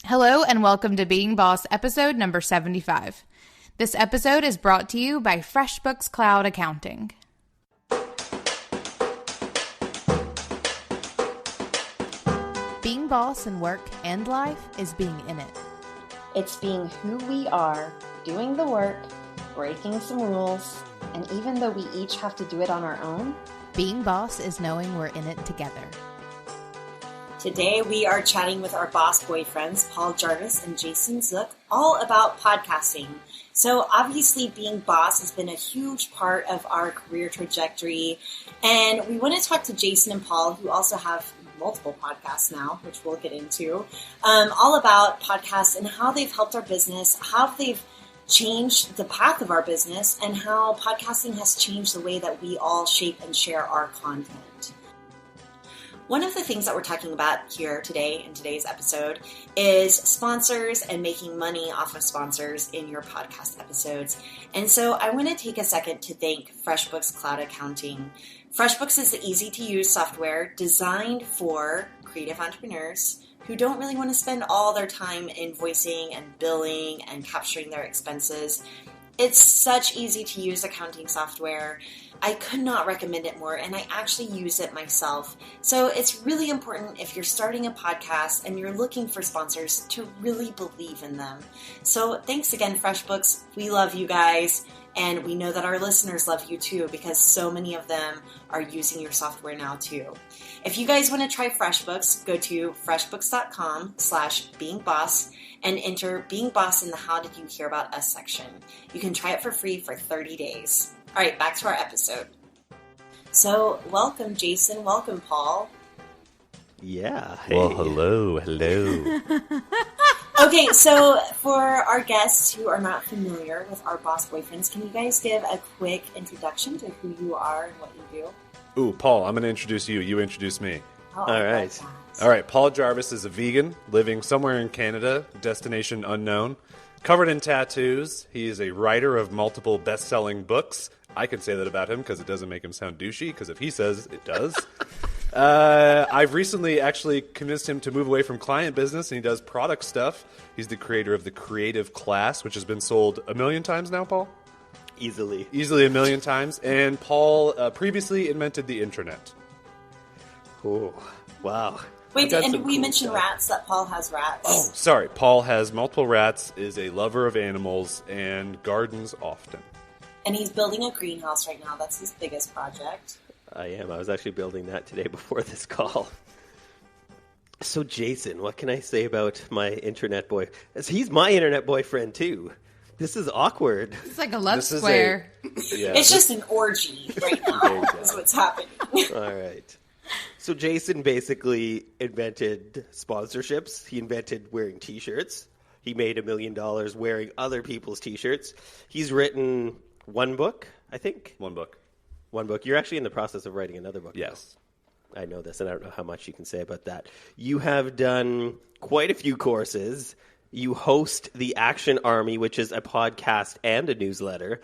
Hello and welcome to Being Boss episode number 75. This episode is brought to you by FreshBooks Cloud Accounting. Being boss in work and life is being in it. It's being who we are, doing the work, breaking some rules, and even though we each have to do it on our own, being boss is knowing we're in it together. Today we are chatting with our boss boyfriends, Paul Jarvis and Jason Zook, all about podcasting. So obviously being boss has been a huge part of our career trajectory, and we want to talk to Jason and Paul, who also have multiple podcasts now, which we'll get into, all about podcasts and how they've helped our business, how they've changed the path of our business, and how podcasting has changed the way that we all shape and share our content. One of the things that we're talking about here today in today's episode is sponsors and making money off of sponsors in your podcast episodes. And so I want to take a second to thank FreshBooks Cloud Accounting. FreshBooks is the easy-to-use software designed for creative entrepreneurs who don't really want to spend all their time invoicing and billing and capturing their expenses. It's such easy-to-use accounting software. I could not recommend it more, and I actually use it myself. So it's really important if you're starting a podcast and you're looking for sponsors to really believe in them. So thanks again, FreshBooks. We love you guys. And we know that our listeners love you too, because so many of them are using your software now too. If you guys want to try FreshBooks, go to freshbooks.com/beingboss and enter Being Boss in the How Did You Hear About Us section. You can try it for free for 30 days. All right, back to our episode. So welcome, Jason. Welcome, Paul. Yeah. Hey. Well, hello. Okay, so for our guests who are not familiar with our boss boyfriends, can you guys give a quick introduction to who you are and what you do? Ooh, Paul, I'm going to introduce you. You introduce me. Oh, all right. All right, Paul Jarvis is a vegan living somewhere in Canada, destination unknown, covered in tattoos. He is a writer of multiple best-selling books. I can say that about him because it doesn't make him sound douchey, because if he says it does. I've recently actually convinced him to move away from client business, and he does product stuff. He's the creator of the Creative Class, which has been sold 1 million times now, Paul? Easily 1 million times. And Paul previously invented the intranet. Oh, wow. Wait, got and some we cool mentioned stuff. rats, that Paul has rats. Oh, sorry. Paul has multiple rats, is a lover of animals, and gardens often. And he's building a greenhouse right now. That's his biggest project. I am. I was actually building that today before this call. So, Jason, what can I say about my internet boy? He's my internet boyfriend, too. This is awkward. It's like a love This is square. It's just an orgy right now. That's what's happening. All right. So, Jason basically invented sponsorships. He invented wearing T-shirts. He made $1 million wearing other people's T-shirts. He's written one book, I think. One book. One book. You're actually in the process of writing another book. Yes. I know this, and I don't know how much you can say about that. You have done quite a few courses. You host the Action Army, which is a podcast and a newsletter.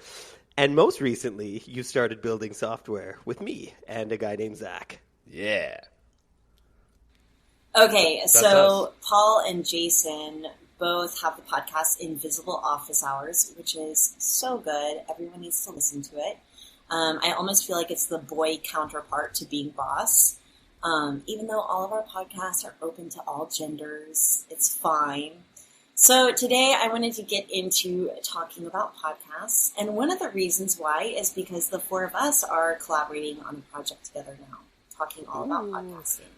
And most recently, you started building software with me and a guy named Zach. Yeah. Okay, so us. Paul and Jason both have the podcast Invisible Office Hours, which is so good. Everyone needs to listen to it. I almost feel like it's the boy counterpart to Being Boss. Even though all of our podcasts are open to all genders, it's fine. So today I wanted to get into talking about podcasts. And one of the reasons why is because the four of us are collaborating on a project together now, talking all about podcasting.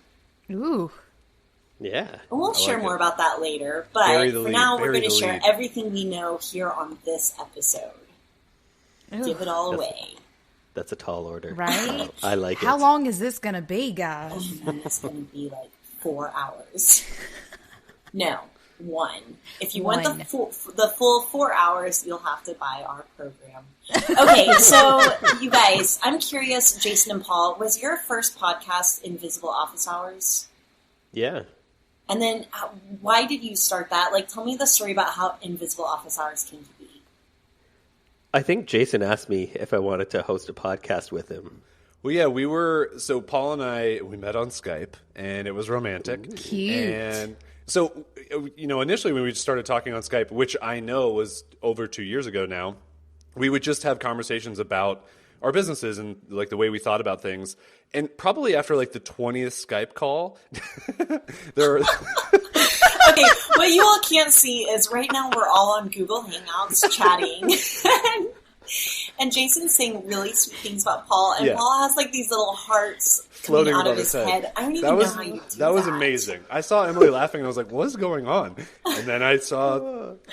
Ooh. Yeah. And we'll share more about that later. But Bury the for lead, now, we're bury going to the share lead. everything we know here on this episode. Give it all away. That's a tall order. Right? I like it. How long is this going to be, guys? Oh, man, it's going to be like 4 hours. No, 1. If you want the full 4 hours, you'll have to buy our program. Okay, so you guys, I'm curious, Jason and Paul, was your first podcast Invisible Office Hours? Yeah. And then why did you start that? Like, tell me the story about how Invisible Office Hours came to be. I think Jason asked me if I wanted to host a podcast with him. Well, yeah, so Paul and I, we met on Skype, and it was romantic. Cute. And So, initially when we started talking on Skype, which I know was over 2 years ago now, we would just have conversations about our businesses and like the way we thought about things. And probably after like the 20th Skype call, there were... Okay, what you all can't see is right now we're all on Google Hangouts chatting. And Jason's saying really sweet things about Paul, and Paul has like these little hearts floating coming out above of his head. I don't even know how you do that. That was amazing. I saw Emily laughing, and I was like, what is going on? And then I saw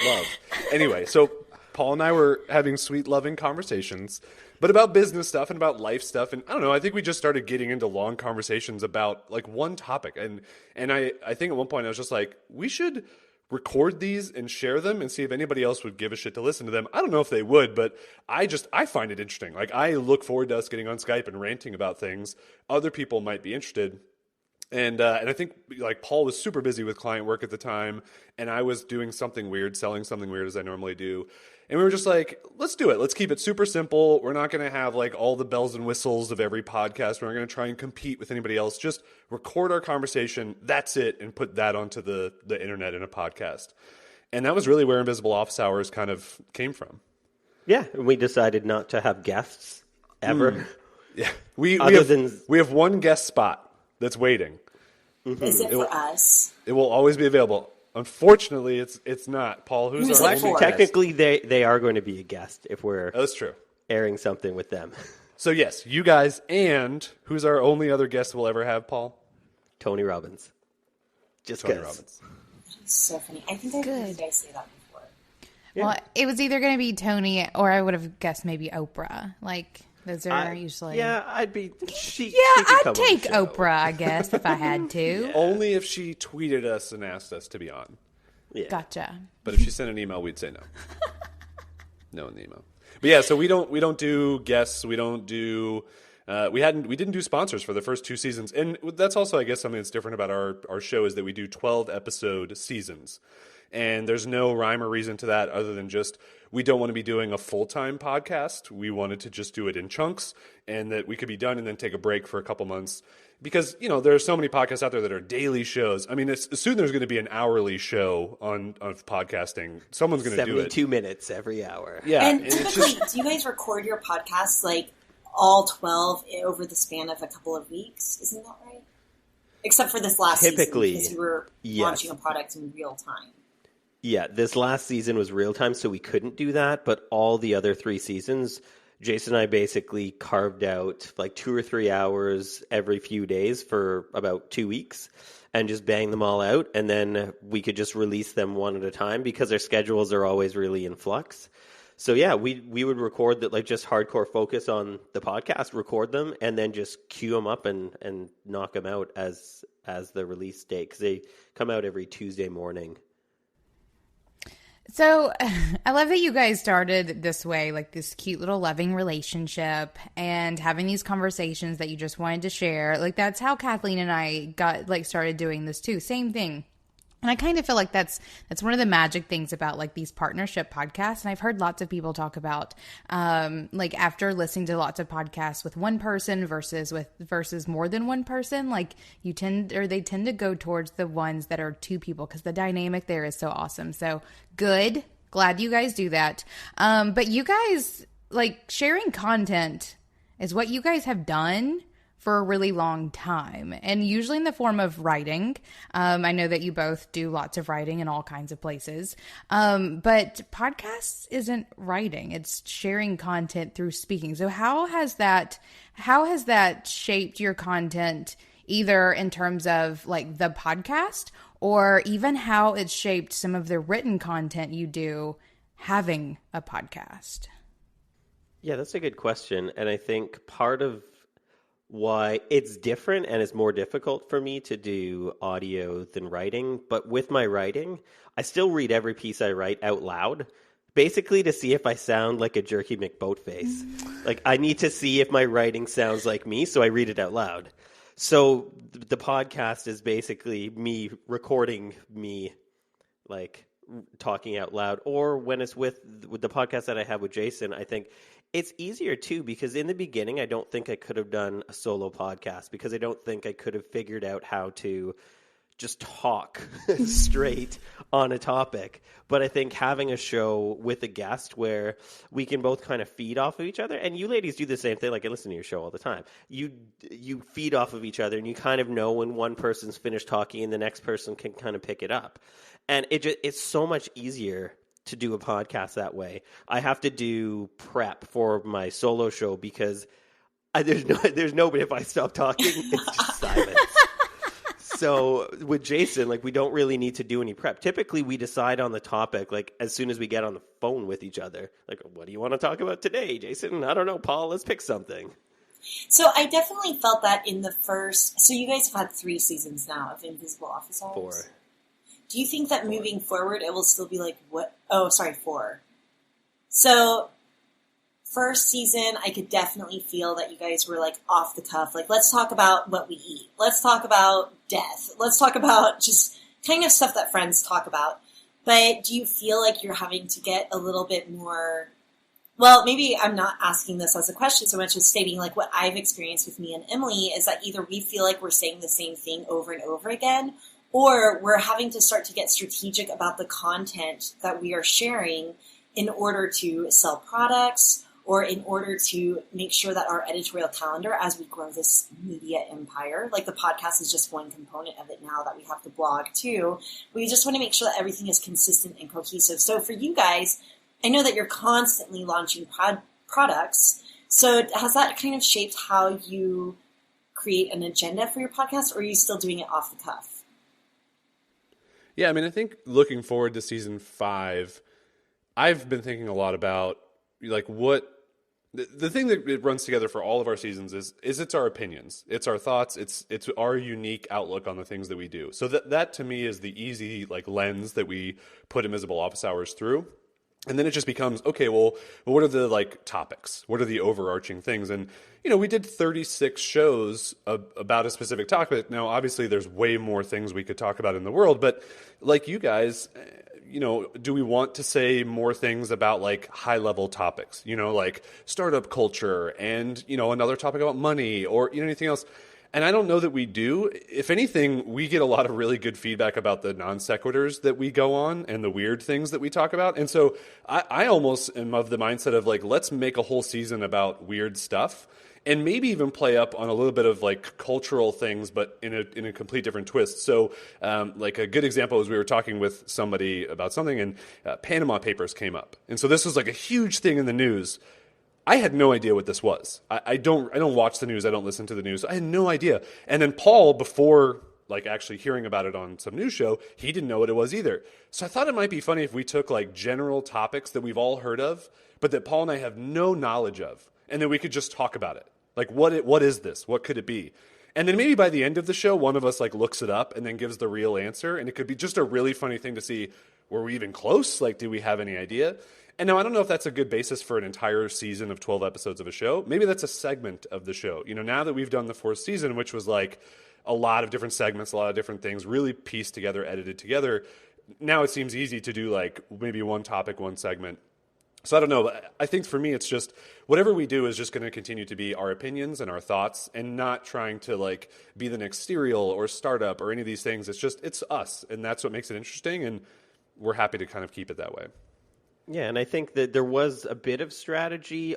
love. Anyway, so Paul and I were having sweet, loving conversations, but about business stuff and about life stuff. And I don't know, I think we just started getting into long conversations about like one topic. And I think at one point I was just like, we should record these and share them and see if anybody else would give a shit to listen to them. I don't know if they would, but I find it interesting. Like, I look forward to us getting on Skype and ranting about things. Other people might be interested. And I think like Paul was super busy with client work at the time, and I was doing something weird, selling something weird as I normally do. And we were just like, let's do it. Let's keep it super simple. We're not going to have like all the bells and whistles of every podcast. We're not going to try and compete with anybody else. Just record our conversation. That's it. And put that onto the internet in a podcast. And that was really where Invisible Office Hours kind of came from. Yeah. And we decided not to have guests ever. Yeah. We have one guest spot that's waiting. Is it for us? It will always be available. Unfortunately, it's not. Paul, who's our only guest? Technically, they are going to be a guest if we're that's true. Airing something with them. So yes, you guys, and who's our only other guest we'll ever have, Paul? Tony Robbins. Tony Robbins. So funny. I think I've heard you guys say that before. Yeah. Well, it was either going to be Tony, or I would have guessed maybe Oprah. Like, those are usually... Yeah, I'd be... I'd take Oprah, I guess, if I had to. Yeah. Only if she tweeted us and asked us to be on. Yeah. Gotcha. But if she sent an email, we'd say no. No in the email. But yeah, so we don't do guests. We don't do... we didn't do sponsors for the first 2 seasons. And that's also, I guess, something that's different about our show is that we do 12-episode seasons. And there's no rhyme or reason to that other than just we don't want to be doing a full-time podcast. We wanted to just do it in chunks and that we could be done and then take a break for a couple months. Because, there are so many podcasts out there that are daily shows. I mean, soon there's going to be an hourly show on podcasting. Someone's going to do it. 72 minutes every hour. Yeah. And typically, do you guys record your podcasts like all 12 over the span of a couple of weeks? Isn't that right? Except for this last season because you were launching a product in real time. Yeah, this last season was real time, so we couldn't do that. But all the other 3 seasons, Jason and I basically carved out like 2 or 3 hours every few days for about 2 weeks and just bang them all out. And then we could just release them one at a time because our schedules are always really in flux. So yeah, we would record that, like just hardcore focus on the podcast, record them, and then just queue them up and knock them out as the release date because they come out every Tuesday morning. So I love that you guys started this way, like this cute little loving relationship and having these conversations that you just wanted to share. Like that's how Kathleen and I started doing this too. Same thing. And I kind of feel like that's one of the magic things about like these partnership podcasts. And I've heard lots of people talk about like after listening to lots of podcasts with one person versus more than one person, like they tend to go towards the ones that are 2 people because the dynamic there is so awesome. So good. Glad you guys do that. But you guys, like sharing content is what you guys have done for a really long time, and usually in the form of writing. I know that you both do lots of writing in all kinds of places, but podcasts isn't writing, it's sharing content through speaking. So how has that shaped your content, either in terms of like the podcast or even how it's shaped some of the written content you do having a podcast? Yeah, that's a good question. And I think part of why it's different and it's more difficult for me to do audio than writing. But with my writing, I still read every piece I write out loud, basically to see if I sound like a jerky McBoatface. Like I need to see if my writing sounds like me, so I read it out loud. So the podcast is basically me recording me like talking out loud. Or when it's with the podcast that I have with Jason, I think it's easier too, because in the beginning, I don't think I could have done a solo podcast because I don't think I could have figured out how to just talk straight on a topic. But I think having a show with a guest where we can both kind of feed off of each other, and you ladies do the same thing. Like, I listen to your show all the time. You feed off of each other, and you kind of know when one person's finished talking and the next person can kind of pick it up. And it's so much easier to do a podcast that way. I have to do prep for my solo show because there's nobody. If I stop talking, it's just silence. So with Jason, like, we don't really need to do any prep. Typically, we decide on the topic, like, as soon as we get on the phone with each other. Like, what do you want to talk about today, Jason? I don't know, Paul, let's pick something. So I definitely felt that in the first... So you guys have had 3 seasons now of Invisible Office Hours? 4. Do you think that moving forward, it will still be like, what? Oh, sorry, 4. So... First season, I could definitely feel that you guys were like off the cuff. Like, let's talk about what we eat. Let's talk about death. Let's talk about just kind of stuff that friends talk about. But do you feel like you're having to get a little bit more... Well, maybe I'm not asking this as a question so much as stating like what I've experienced with me and Emily is that either we feel like we're saying the same thing over and over again, or we're having to start to get strategic about the content that we are sharing in order to sell products, or in order to make sure that our editorial calendar, as we grow this media empire, like the podcast is just one component of it now that we have to blog too, we just want to make sure that everything is consistent and cohesive. So for you guys, I know that you're constantly launching products. So has that kind of shaped how you create an agenda for your podcast, or are you still doing it off the cuff? Yeah, I mean, I think looking forward to season 5, I've been thinking a lot about like what the thing that it runs together for all of our seasons is it's our opinions, it's our thoughts, it's our unique outlook on the things that we do. So that to me is the easy like lens that we put Invisible Office Hours through. And then it just becomes, okay, well, what are the like topics? What are the overarching things? And, you know, we did 36 shows about a specific topic. Now, obviously, there's way more things we could talk about in the world. But like you guys, you know, do we want to say more things about like high level topics, you know, like startup culture and, you know, another topic about money or, you know, anything else? And I don't know that we do. If anything, we get a lot of really good feedback about the non sequiturs that we go on and the weird things that we talk about. And so I almost am of the mindset of like, let's make a whole season about weird stuff and maybe even play up on a little bit of like cultural things, but in a complete different twist. So like a good example is we were talking with somebody about something and Panama Papers came up. And so this was like a huge thing in the news. I had no idea what this was. I don't watch the news. I don't listen to the news. I had no idea. And then Paul, before like actually hearing about it on some news show, he didn't know what it was either. So I thought it might be funny if we took like general topics that we've all heard of, but that Paul and I have no knowledge of, and then we could just talk about it. Like what is this? What could it be? And then maybe by the end of the show, one of us like looks it up and then gives the real answer. And it could be just a really funny thing to see. Were we even close? Like, do we have any idea? And now I don't know if that's a good basis for an entire season of 12 episodes of a show. Maybe that's a segment of the show. You know, now that we've done the 4th season, which was like a lot of different segments, a lot of different things, really pieced together, edited together, now it seems easy to do like maybe one topic, one segment. So I don't know. I think for me, it's just whatever we do is just going to continue to be our opinions and our thoughts and not trying to like be the next Serial or startup or any of these things. It's us. And that's what makes it interesting. And we're happy to kind of keep it that way. Yeah, and I think that there was a bit of strategy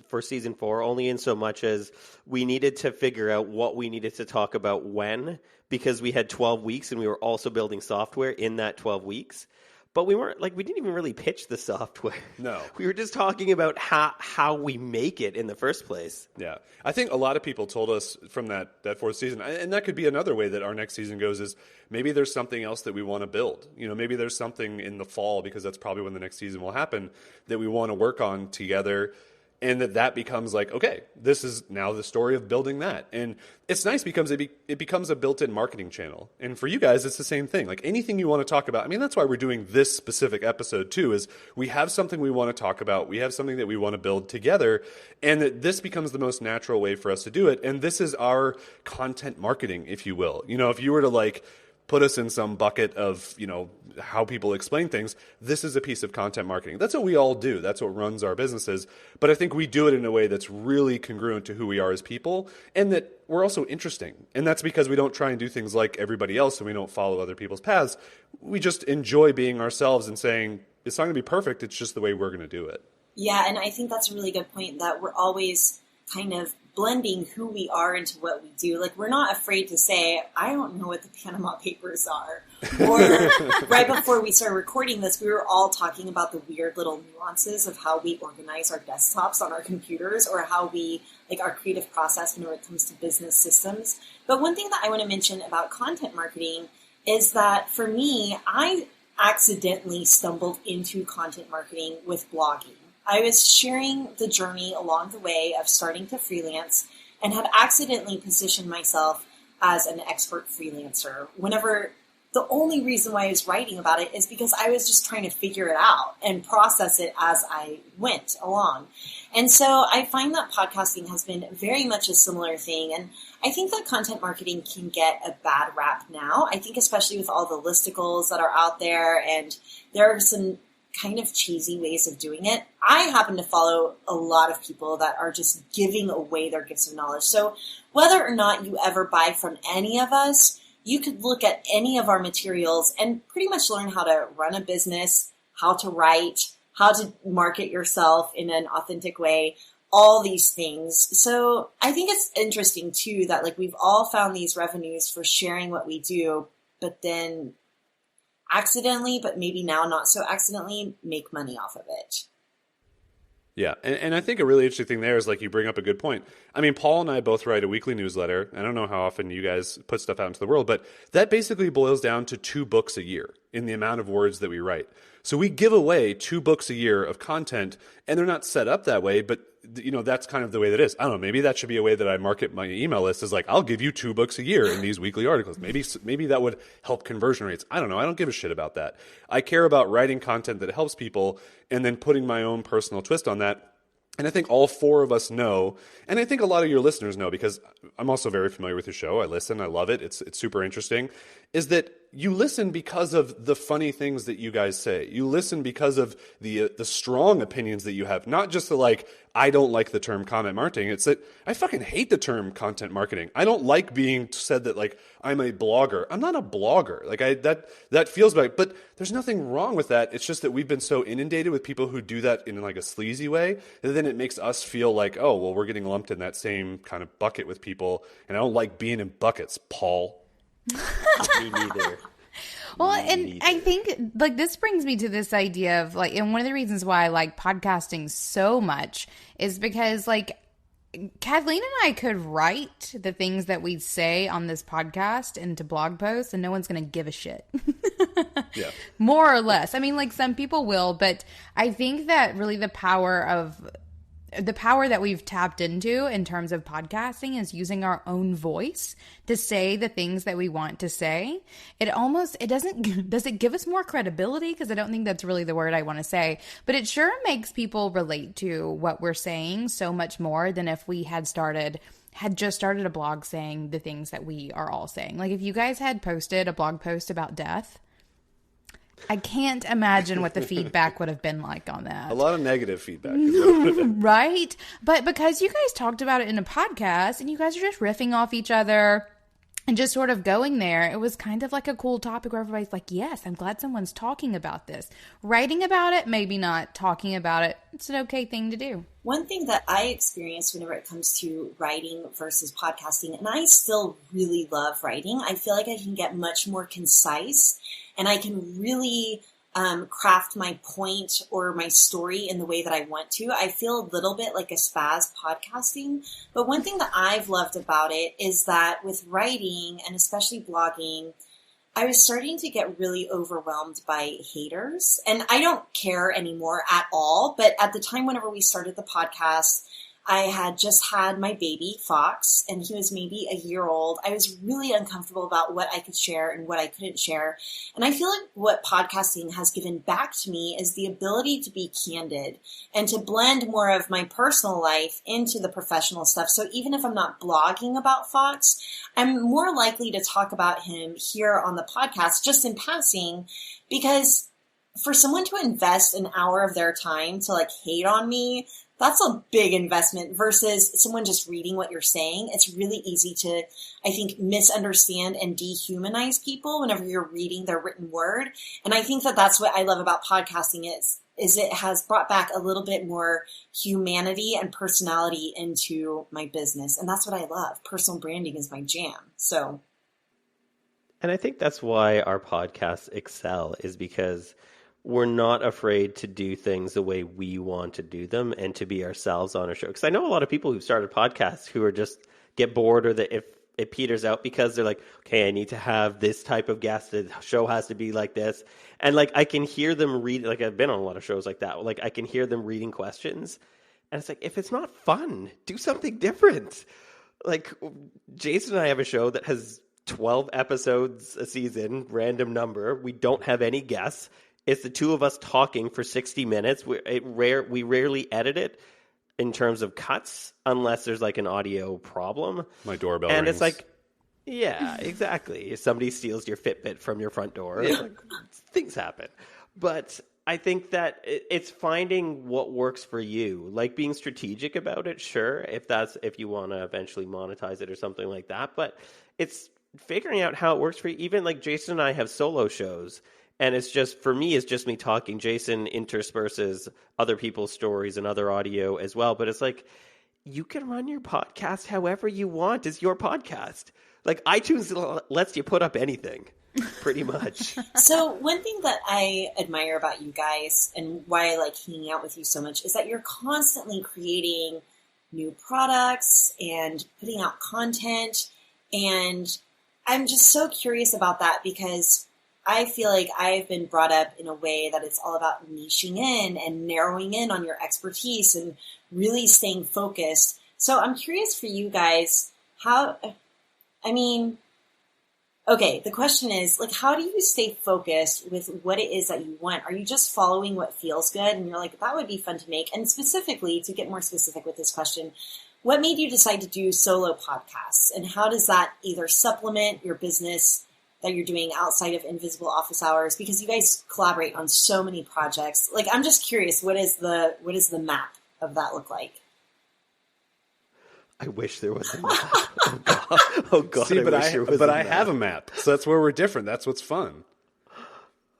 for season 4, only in so much as we needed to figure out what we needed to talk about when, because we had 12 weeks and we were also building software in that 12 weeks. But we didn't even really pitch the software. No. We were just talking about how we make it in the first place. Yeah. I think a lot of people told us from that 4th season, and that could be another way that our next season goes, is maybe there's something else that we want to build. You know, maybe there's something in the fall, because that's probably when the next season will happen, that we want to work on together. And that becomes like, okay, this is now the story of building that. And it's nice because it becomes a built-in marketing channel. And for you guys, it's the same thing. Like anything you want to talk about. I mean, that's why we're doing this specific episode too, is we have something we want to talk about. We have something that we want to build together. And that this becomes the most natural way for us to do it. And this is our content marketing, if you will. You know, if you were to like put us in some bucket of, how people explain things. This is a piece of content marketing. That's what we all do. That's what runs our businesses. But I think we do it in a way that's really congruent to who we are as people, and that we're also interesting. And that's because we don't try and do things like everybody else, and we don't follow other people's paths. We just enjoy being ourselves and saying, it's not going to be perfect. It's just the way we're going to do it. Yeah, and I think that's a really good point, that we're always kind of blending who we are into what we do. Like, we're not afraid to say, I don't know what the Panama Papers are. Or right before we started recording this, we were all talking about the weird little nuances of how we organize our desktops on our computers, or how we, like, our creative process when it comes to business systems. But one thing that I want to mention about content marketing is that for me, I accidentally stumbled into content marketing with blogging. I was sharing the journey along the way of starting to freelance, and had accidentally positioned myself as an expert freelancer, whenever the only reason why I was writing about it is because I was just trying to figure it out and process it as I went along. And so I find that podcasting has been very much a similar thing. And I think that content marketing can get a bad rap now. I think especially with all the listicles that are out there, and there are some kind of cheesy ways of doing it. I happen to follow a lot of people that are just giving away their gifts of knowledge. So whether or not you ever buy from any of us, you could look at any of our materials and pretty much learn how to run a business, how to write, how to market yourself in an authentic way, all these things. So I think it's interesting too that, like, we've all found these revenues for sharing what we do, but then accidentally, but maybe now not so accidentally, make money off of it. Yeah, and I think a really interesting thing there is, like, you bring up a good point. I mean, Paul and I both write a weekly newsletter. I don't know how often you guys put stuff out into the world, but that basically boils down to 2 books a year in the amount of words that we write. So we give away 2 books a year of content, and they're not set up that way, but that's kind of the way that is. I don't know, maybe that should be a way that I market my email list, is like, I'll give you 2 books a year in these weekly articles. Maybe that would help conversion rates. I don't know. I don't give a shit about that. I care about writing content that helps people and then putting my own personal twist on that. And I think all 4 of us know, and I think a lot of your listeners know, because I'm also very familiar with your show. I listen. I love it. It's super interesting, is that you listen because of the funny things that you guys say. You listen because of the strong opinions that you have, not just the, like, I don't like the term content marketing. It's that I fucking hate the term content marketing. I don't like being said that, like, I'm a blogger. I'm not a blogger. Like, that feels bad, but there's nothing wrong with that. It's just that we've been so inundated with people who do that in, like, a sleazy way, and then it makes us feel like, oh, well, we're getting lumped in that same kind of bucket with people, and I don't like being in buckets, Paul. Me neither. Well, and I think, like, this brings me to this idea of, like, and one of the reasons why I like podcasting so much is because, like, Kathleen and I could write the things that we say on this podcast into blog posts, and no one's going to give a shit. Yeah. More or less. I mean, like, some people will, but I think that really the power that we've tapped into in terms of podcasting is using our own voice to say the things that we want to say. Does it give us more credibility? Because I don't think that's really the word I want to say, but it sure makes people relate to what we're saying so much more than if we had just started a blog saying the things that we are all saying. Like, if you guys had posted a blog post about death, I can't imagine what the feedback would have been like on that. A lot of negative feedback. Right? But because you guys talked about it in a podcast and you guys are just riffing off each other and just sort of going there, it was kind of like a cool topic where everybody's like, yes, I'm glad someone's talking about this. Writing about it, maybe not. Talking about it, it's an okay thing to do. One thing that I experience whenever it comes to writing versus podcasting, and I still really love writing, I feel like I can get much more concise, and I can really craft my point or my story in the way that I want to. I feel a little bit like a spaz podcasting. But one thing that I've loved about it is that with writing, and especially blogging, I was starting to get really overwhelmed by haters. And I don't care anymore at all. But at the time, whenever we started the podcast, I had just had my baby, Fox, and he was maybe a year old. I was really uncomfortable about what I could share and what I couldn't share. And I feel like what podcasting has given back to me is the ability to be candid and to blend more of my personal life into the professional stuff. So even if I'm not blogging about Fox, I'm more likely to talk about him here on the podcast, just in passing, because for someone to invest an hour of their time to like hate on me, that's a big investment versus someone just reading what you're saying. It's really easy to, I think, misunderstand and dehumanize people whenever you're reading their written word. And I think that that's what I love about podcasting is it has brought back a little bit more humanity and personality into my business. And that's what I love. Personal branding is my jam. So. And I think that's why our podcasts excel, is because we're not afraid to do things the way we want to do them and to be ourselves on a show. Because I know a lot of people who've started podcasts who are just get bored, or that if it peters out because they're like, okay, I need to have this type of guest. The show has to be like this. And like, I can hear them read, like I've been on a lot of shows like that. Like I can hear them reading questions. And it's like, if it's not fun, do something different. Like Jason and I have a show that has 12 episodes a season, random number. We don't have any guests. It's the two of us talking for 60 minutes. We rarely edit it in terms of cuts unless there's like an audio problem. My doorbell and rings. It's like, yeah, exactly. If somebody steals your Fitbit from your front door, like, things happen. But I think that it's finding what works for you, like being strategic about it. Sure, if you want to eventually monetize it or something like that, but it's figuring out how it works for you. Even like Jason and I have solo shows. And it's just, for me, it's just me talking. Jason intersperses other people's stories and other audio as well. But it's like, you can run your podcast however you want. It's your podcast. Like iTunes lets you put up anything, pretty much. So one thing that I admire about you guys and why I like hanging out with you so much is that you're constantly creating new products and putting out content. And I'm just so curious about that because I feel like I've been brought up in a way that it's all about niching in and narrowing in on your expertise and really staying focused. So I'm curious for you guys, the question is, like, how do you stay focused with what it is that you want? Are you just following what feels good and you're like, that would be fun to make? And specifically, to get more specific with this question, what made you decide to do solo podcasts? And how does that either supplement your business that you're doing outside of Invisible Office Hours? Because you guys collaborate on so many projects. Like, I'm just curious, what is the map of that look like? I wish there was a map. Oh God. See, I have a map. So that's where we're different. That's what's fun.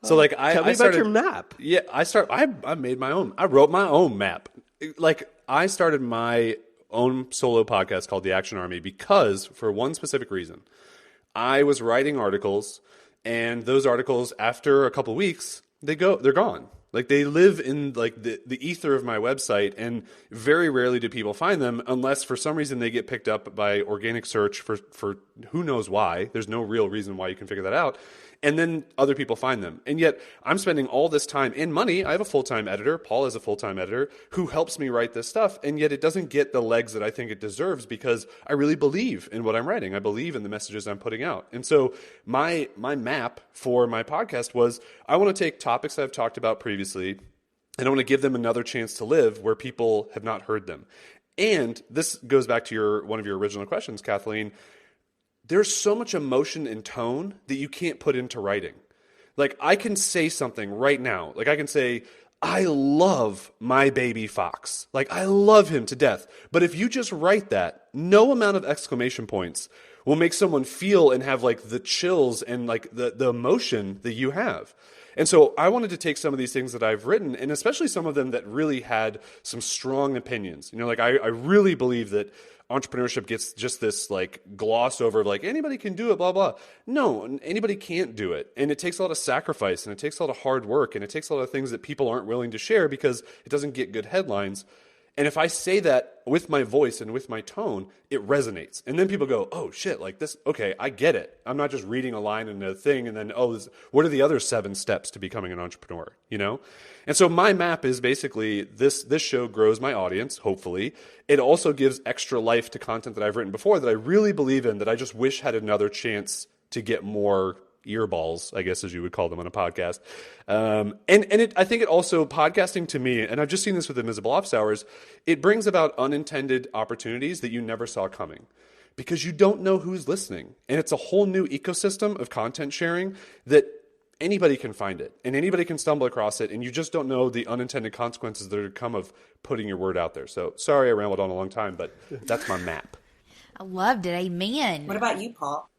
So like Tell me about your map. Yeah, I made my own. I wrote my own map. Like I started my own solo podcast called The Action Army because for one specific reason. I was writing articles, and those articles, after a couple weeks, they're gone. Like they live in like the ether of my website, and very rarely do people find them unless for some reason they get picked up by organic search for who knows why. There's no real reason why you can figure that out. And then other people find them. And yet I'm spending all this time and money. I have a full-time editor. Paul is a full-time editor who helps me write this stuff. And yet it doesn't get the legs that I think it deserves because I really believe in what I'm writing. I believe in the messages I'm putting out. And so my map for my podcast was I want to take topics I've talked about previously and I want to give them another chance to live where people have not heard them. And this goes back to one of your original questions, Kathleen. There's so much emotion and tone that you can't put into writing. Like I can say something right now. Like I can say, I love my baby Fox. Like I love him to death. But if you just write that, no amount of exclamation points will make someone feel and have like the chills and like the emotion that you have. And so I wanted to take some of these things that I've written, and especially some of them that really had some strong opinions. You know, like I really believe that entrepreneurship gets just this like gloss over of like anybody can do it, blah, blah. No, anybody can't do it. And it takes a lot of sacrifice and it takes a lot of hard work and it takes a lot of things that people aren't willing to share because it doesn't get good headlines. And if I say that with my voice and with my tone, it resonates. And then people go, oh shit, like this, okay, I get it. I'm not just reading a line in a thing and then, what are the other 7 steps to becoming an entrepreneur, you know? And so my map is basically this show grows my audience, hopefully. It also gives extra life to content that I've written before that I really believe in, that I just wish had another chance to get more earballs, I guess, as you would call them on a podcast. I think it also, podcasting to me, and I've just seen this with Invisible Office Hours, it brings about unintended opportunities that you never saw coming because you don't know who's listening. And it's a whole new ecosystem of content sharing that anybody can find it and anybody can stumble across it. And you just don't know the unintended consequences that come of putting your word out there. So sorry I rambled on a long time, but that's my map. I loved it. Amen. What about you, Paul?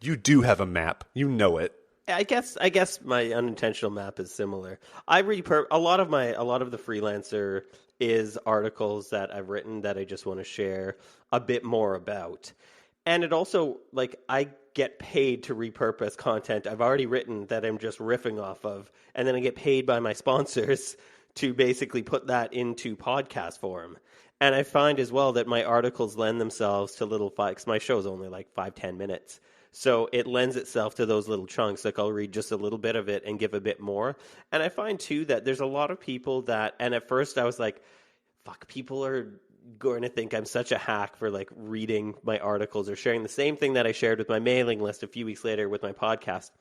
You do have a map. You know it. I guess my unintentional map is similar. I a lot of the freelancer is articles that I've written that I just want to share a bit more about. And it also, like, I get paid to repurpose content I've already written that I'm just riffing off of, and then I get paid by my sponsors to basically put that into podcast form. And I find as well that my articles lend themselves to little because my show's only like 5-10 minutes. So it lends itself to those little chunks. Like I'll read just a little bit of it and give a bit more. And I find too that there's a lot of people that, and at first I was like, fuck, people are going to think I'm such a hack for like reading my articles or sharing the same thing that I shared with my mailing list a few weeks later with my podcast.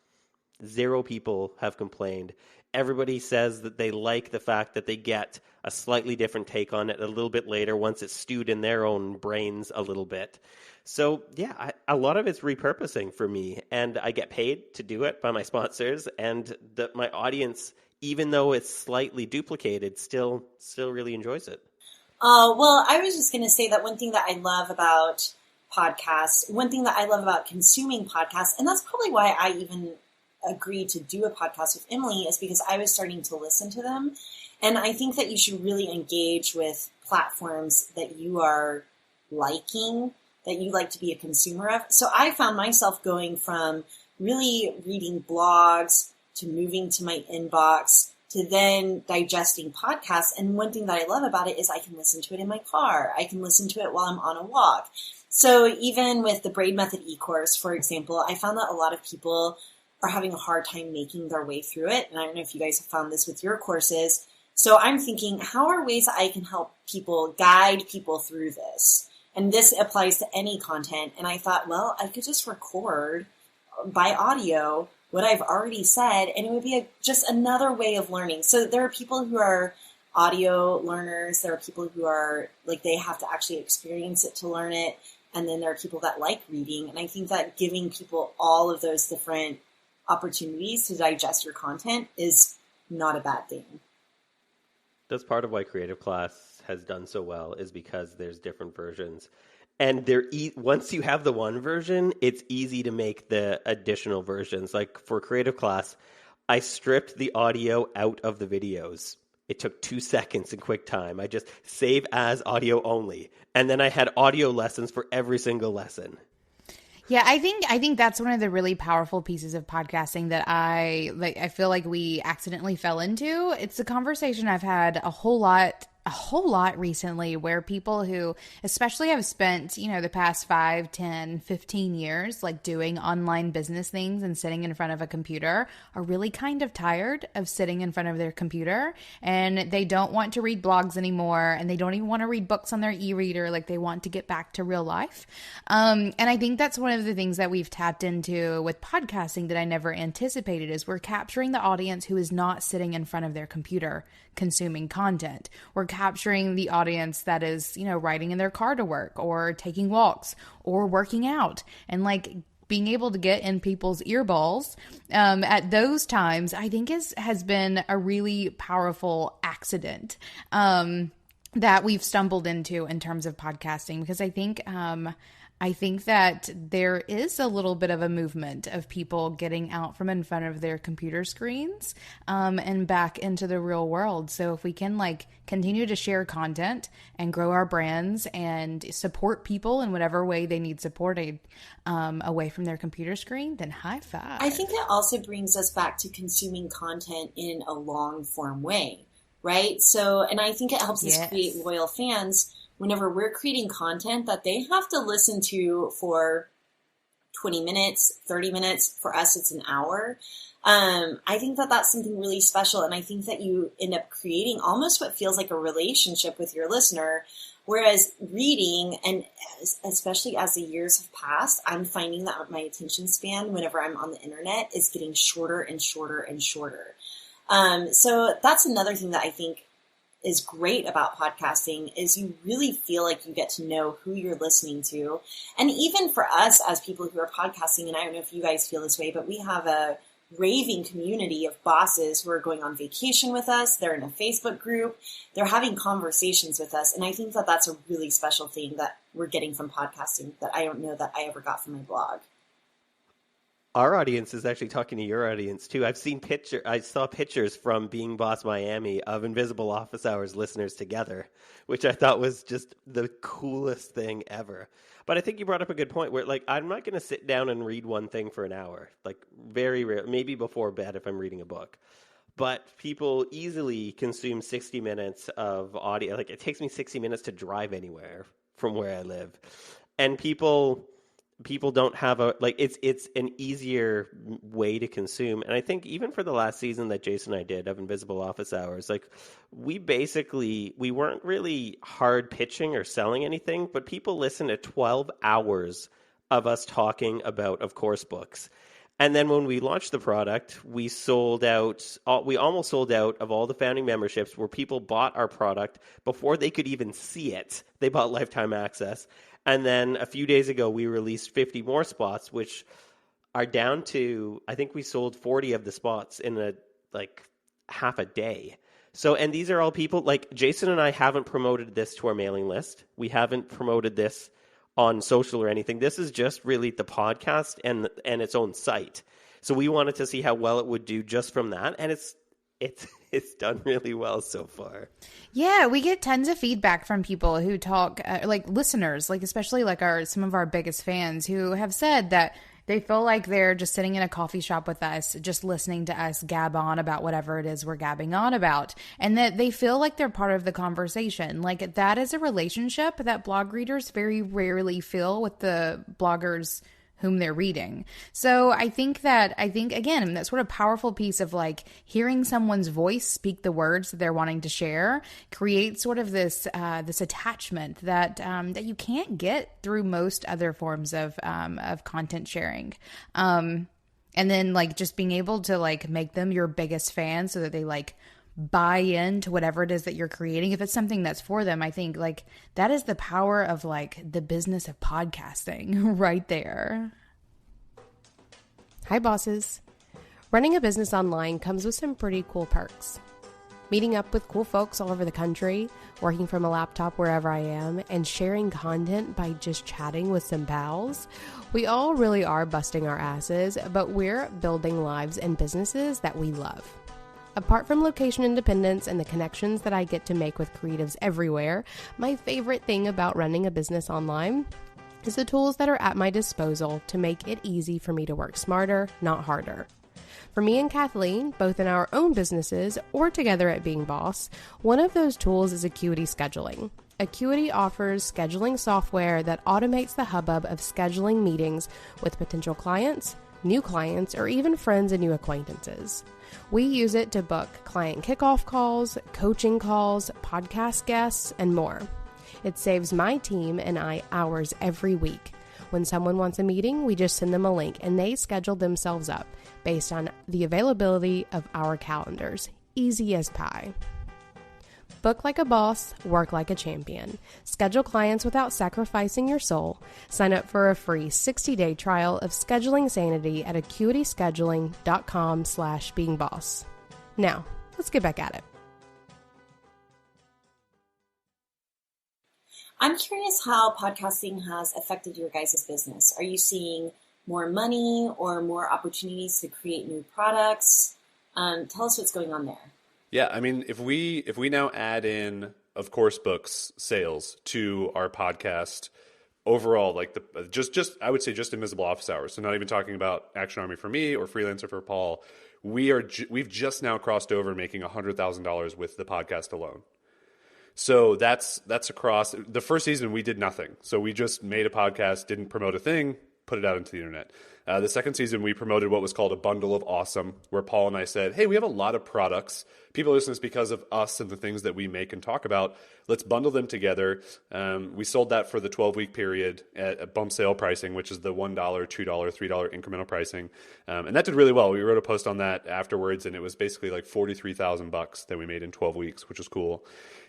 0 people have complained. Everybody says that they like the fact that they get a slightly different take on it a little bit later once it's stewed in their own brains a little bit. So, yeah, a lot of it's repurposing for me, and I get paid to do it by my sponsors, and my audience, even though it's slightly duplicated, still really enjoys it. Well, I was just going to say that one thing that I love about podcasts, one thing that I love about consuming podcasts, and that's probably why I even agreed to do a podcast with Emily, is because I was starting to listen to them. And I think that you should really engage with platforms that you are liking, that you like to be a consumer of. So I found myself going from really reading blogs to moving to my inbox to then digesting podcasts. And one thing that I love about it is I can listen to it in my car. I can listen to it while I'm on a walk. So even with the Braid Method e-course, for example, I found that a lot of people are having a hard time making their way through it. And I don't know if you guys have found this with your courses. So I'm thinking, how are ways I can help people, guide people through this? And this applies to any content. And I thought, well, I could just record by audio what I've already said, and it would be just another way of learning. So there are people who are audio learners. There are people who are like, they have to actually experience it to learn it. And then there are people that like reading. And I think that giving people all of those different opportunities to digest your content is not a bad thing. That's part of why Creative Class has done so well, is because there's different versions. And once you have the one version, it's easy to make the additional versions. Like for Creative Class, I stripped the audio out of the videos. It took 2 seconds in QuickTime. I just save as audio only. And then I had audio lessons for every single lesson. Yeah, I think that's one of the really powerful pieces of podcasting that I feel like we accidentally fell into. It's a conversation I've had a whole lot recently, where people who especially have spent, the past 5, 10, 15 years like doing online business things and sitting in front of a computer are really kind of tired of sitting in front of their computer, and they don't want to read blogs anymore, and they don't even want to read books on their e-reader. Like, they want to get back to real life. And I think that's one of the things that we've tapped into with podcasting that I never anticipated, is we're capturing the audience who is not sitting in front of their computer consuming content. We're capturing the audience that is, riding in their car to work, or taking walks, or working out, and like being able to get in people's earballs at those times, I think has been a really powerful accident that we've stumbled into in terms of podcasting, because I think that there is a little bit of a movement of people getting out from in front of their computer screens and back into the real world. So if we can continue to share content and grow our brands and support people in whatever way they need supported away from their computer screen, then high five. I think that also brings us back to consuming content in a long form way. right? So, and I think it helps us Yes. create loyal fans whenever we're creating content that they have to listen to for 20 minutes, 30 minutes. For us, it's an hour. I think that that's something really special. And I think that you end up creating almost what feels like a relationship with your listener. Whereas reading, and especially as the years have passed, I'm finding that my attention span whenever I'm on the internet is getting shorter and shorter and shorter. So that's another thing that I think is great about podcasting is you really feel like you get to know who you're listening to. And even for us as people who are podcasting, and I don't know if you guys feel this way, but we have a raving community of bosses who are going on vacation with us. They're in a Facebook group. They're having conversations with us. And I think that that's a really special thing that we're getting from podcasting that I don't know that I ever got from my blog. Our audience is actually talking to your audience too. I saw pictures from Being Boss Miami of Invisible Office Hours listeners together, which I thought was just the coolest thing ever. But I think you brought up a good point where, like, I'm not going to sit down and read one thing for an hour. Like, very rare, maybe before bed if I'm reading a book. But people easily consume 60 minutes of audio. Like, it takes me 60 minutes to drive anywhere from where I live. And people don't have it's an easier way to consume. And I think even for the last season that Jason and I did of Invisible Office Hours, like we weren't really hard pitching or selling anything, but people listened to 12 hours of us talking about, of course, books. And then when we launched the product, we almost sold out of all the founding memberships where people bought our product before they could even see it. They bought lifetime access. And then a few days ago, we released 50 more spots, which are down to, I think we sold 40 of the spots in half a day. So, and these are all people, like Jason and I haven't promoted this to our mailing list. We haven't promoted this on social or anything. This is just really the podcast and its own site. So we wanted to see how well it would do just from that. And it's done really well so far. Yeah, we get tons of feedback from people who talk, like listeners, like especially like some of our biggest fans who have said that they feel like they're just sitting in a coffee shop with us, just listening to us gab on about whatever it is we're gabbing on about, and that they feel like they're part of the conversation. Like that is a relationship that blog readers very rarely feel with the bloggers whom they're reading. So I think again, that sort of powerful piece of like hearing someone's voice speak the words that they're wanting to share creates sort of this attachment that you can't get through most other forms of content sharing. And then like just being able to like make them your biggest fan so that they like buy into whatever it is that you're creating. If it's something that's for them, I think like that is the power of like the business of podcasting right there. Hi bosses. Running a business online comes with some pretty cool perks. Meeting up with cool folks all over the country, working from a laptop wherever I am, and sharing content by just chatting with some pals. We all really are busting our asses, but we're building lives and businesses that we love. Apart from location independence and the connections that I get to make with creatives everywhere, my favorite thing about running a business online is the tools that are at my disposal to make it easy for me to work smarter, not harder. For me and Kathleen, both in our own businesses or together at Being Boss, one of those tools is Acuity Scheduling. Acuity offers scheduling software that automates the hubbub of scheduling meetings with potential clients, new clients, or even friends and new acquaintances. We use it to book client kickoff calls, coaching calls, podcast guests, and more. It saves my team and I hours every week. When someone wants a meeting, we just send them a link and they schedule themselves up based on the availability of our calendars. Easy as pie. Book like a boss, work like a champion. Schedule clients without sacrificing your soul. Sign up for a free 60-day trial of Scheduling Sanity at acuityscheduling.com/beingboss. Now, let's get back at it. I'm curious how podcasting has affected your guys' business. Are you seeing more money or more opportunities to create new products? Tell us what's going on there. Yeah, I mean, if we now add in, of course, books sales to our podcast overall, like just I would say just Invisible Office Hours. So not even talking about Action Army for me or Freelancer for Paul. we've just now crossed over making $100,000 with the podcast alone. So that's across the first season. We did nothing. So we just made a podcast, didn't promote a thing, put it out into the internet. The second season, we promoted what was called a bundle of awesome, where Paul and I said, hey, we have a lot of products. People listen to us because of us and the things that we make and talk about. Let's bundle them together. We sold that for the 12-week period at a bump sale pricing, which is the $1, $2, $3 incremental pricing. And that did really well. We wrote a post on that afterwards, and it was basically like $43,000 that we made in 12 weeks, which was cool.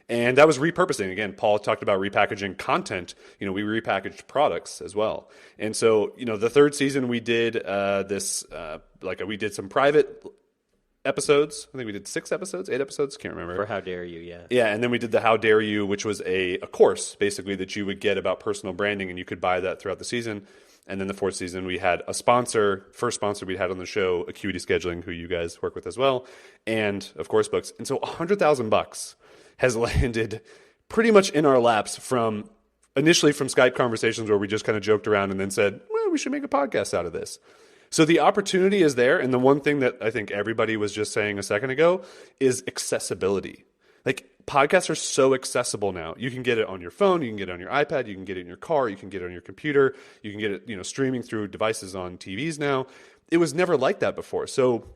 And that was repurposing. Again, Paul talked about repackaging content. We repackaged products as well. And so, the third season we did we did some private episodes. I think we did 8 episodes. Can't remember. For How Dare You, yeah. Yeah, and then we did the How Dare You, which was a course, basically, that you would get about personal branding, and you could buy that throughout the season. And then the fourth season, we had a sponsor, first sponsor we had on the show, Acuity Scheduling, who you guys work with as well, and, of course, books. And so $100,000 has landed pretty much in our laps initially from Skype conversations where we just kind of joked around and then said, well, we should make a podcast out of this. So the opportunity is there. And the one thing that I think everybody was just saying a second ago is accessibility. Like, podcasts are so accessible now. You can get it on your phone, you can get it on your iPad, you can get it in your car, you can get it on your computer, you can get it, streaming through devices on TVs now. It was never like that before. So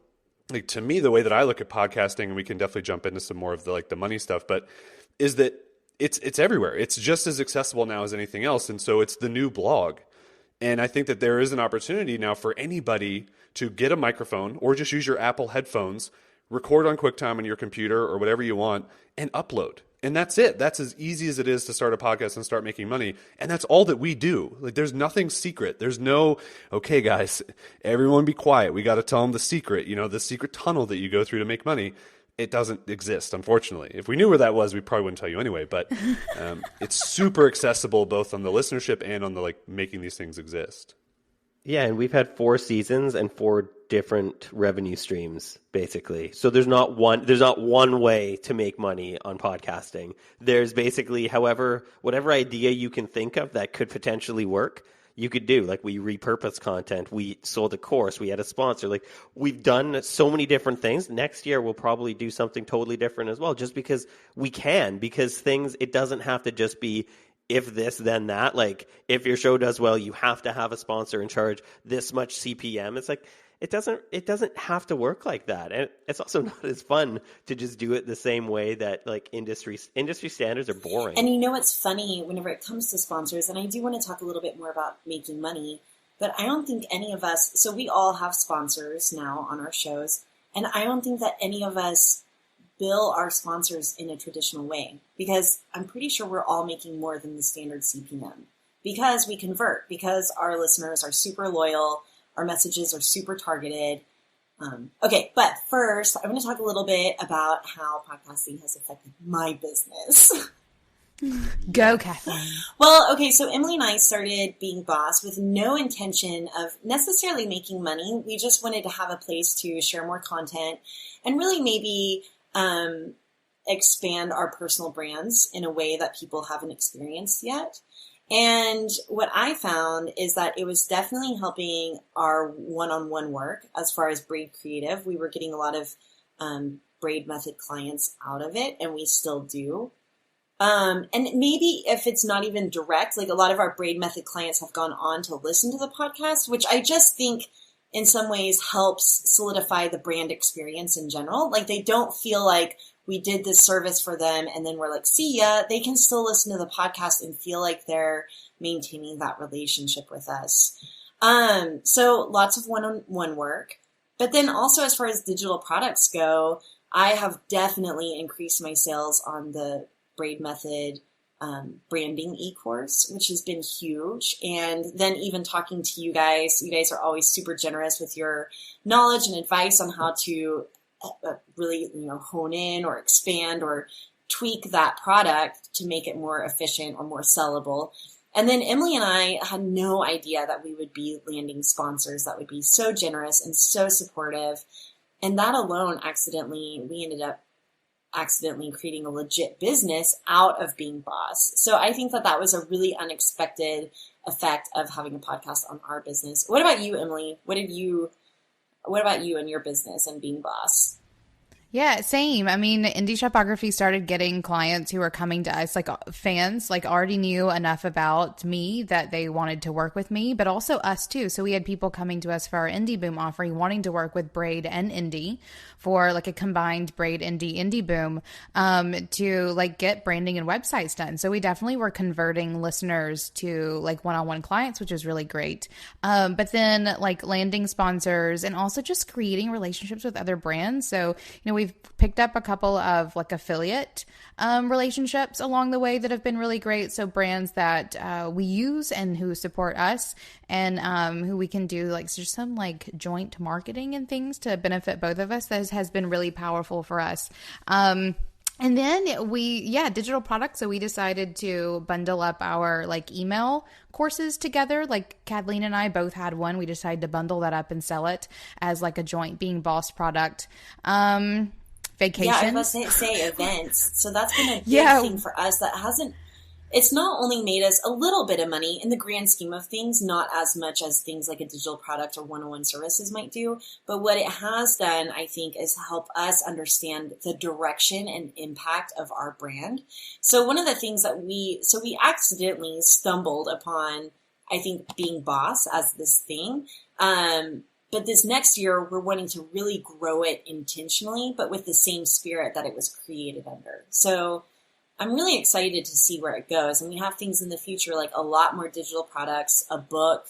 to me, the way that I look at podcasting, and we can definitely jump into some more of the money stuff, but is that it's everywhere. It's just as accessible now as anything else. And so it's the new blog. And I think that there is an opportunity now for anybody to get a microphone or just use your Apple headphones, record on QuickTime on your computer or whatever you want, and upload. And that's it. That's as easy as it is to start a podcast and start making money. And that's all that we do. There's nothing secret. There's no, okay, guys, everyone be quiet. We got to tell them the secret, the secret tunnel that you go through to make money. It doesn't exist, unfortunately. If we knew where that was, we probably wouldn't tell you anyway. But it's super accessible both on the listenership and on the making these things exist. Yeah, and we've had 4 seasons and 4 different revenue streams, basically. So there's not one way to make money on podcasting. There's basically whatever idea you can think of that could potentially work, you could do. Like, we repurpose content, we sold a course, we had a sponsor. We've done so many different things. Next year we'll probably do something totally different as well, just because we can, because it doesn't have to just be if this, then that. If your show does well, you have to have a sponsor and charge this much CPM. It's it doesn't have to work like that. And it's also not as fun to just do it the same way that industry standards are boring. And what's funny whenever it comes to sponsors, and I do want to talk a little bit more about making money, but I don't think any of us, so we all have sponsors now on our shows, and I don't think that any of us bill our sponsors in a traditional way, because I'm pretty sure we're all making more than the standard CPM because we convert, because our listeners are super loyal, our messages are super targeted. Okay, but first, I want to talk a little bit about how podcasting has affected my business. Go, Kathleen. Well, okay, so Emily and I started Being Boss with no intention of necessarily making money. We just wanted to have a place to share more content and really maybe expand our personal brands in a way that people haven't experienced yet. And what I found is that it was definitely helping our one-on-one work as far as Braid Creative. We were getting a lot of Braid Method clients out of it, and we still do. And maybe if it's not even direct, a lot of our Braid Method clients have gone on to listen to the podcast, which I just think in some ways helps solidify the brand experience in general. They don't feel like we did this service for them and then we're see ya. They can still listen to the podcast and feel like they're maintaining that relationship with us. So lots of one-on-one work. But then also as far as digital products go, I have definitely increased my sales on the Braid Method branding e-course, which has been huge. And then even talking to you guys are always super generous with your knowledge and advice on how to really, hone in or expand or tweak that product to make it more efficient or more sellable. And then Emily and I had no idea that we would be landing sponsors that would be so generous and so supportive. And that alone, we ended up accidentally creating a legit business out of Being Boss. So I think that was a really unexpected effect of having a podcast on our business. What about you, Emily? What about you and your business and being boss? Yeah, same. I mean, Indie Shopography started getting clients who were coming to us, like fans, like already knew enough about me that they wanted to work with me, but also us too. So we had people coming to us for our Indie Boom offering, wanting to work with Braid and Indie for like a combined Braid Indie Boom, to like get branding and websites done. So we definitely were converting listeners to like one-on-one clients, which is really great. But then like landing sponsors and also just creating relationships with other brands. So, we've picked up a couple of like affiliate relationships along the way that have been really great. So brands that we use and who support us, and who we can do like just some like joint marketing and things to benefit both of us. That has been really powerful for us. And then digital products. So we decided to bundle up our like email courses together. Like Kathleen and I both had one. We decided to bundle that up and sell it as like a joint Being Boss product. Vacations. Yeah, I was going to say events. So that's been a big thing for us that it's not only made us a little bit of money in the grand scheme of things, not as much as things like a digital product or one-on-one services might do, but what it has done, I think, is help us understand the direction and impact of our brand. So one of the things that we accidentally stumbled upon, I think, Being Boss as this thing. But this next year, we're wanting to really grow it intentionally, but with the same spirit that it was created under. So I'm really excited to see where it goes. And we have things in the future, like a lot more digital products, a book,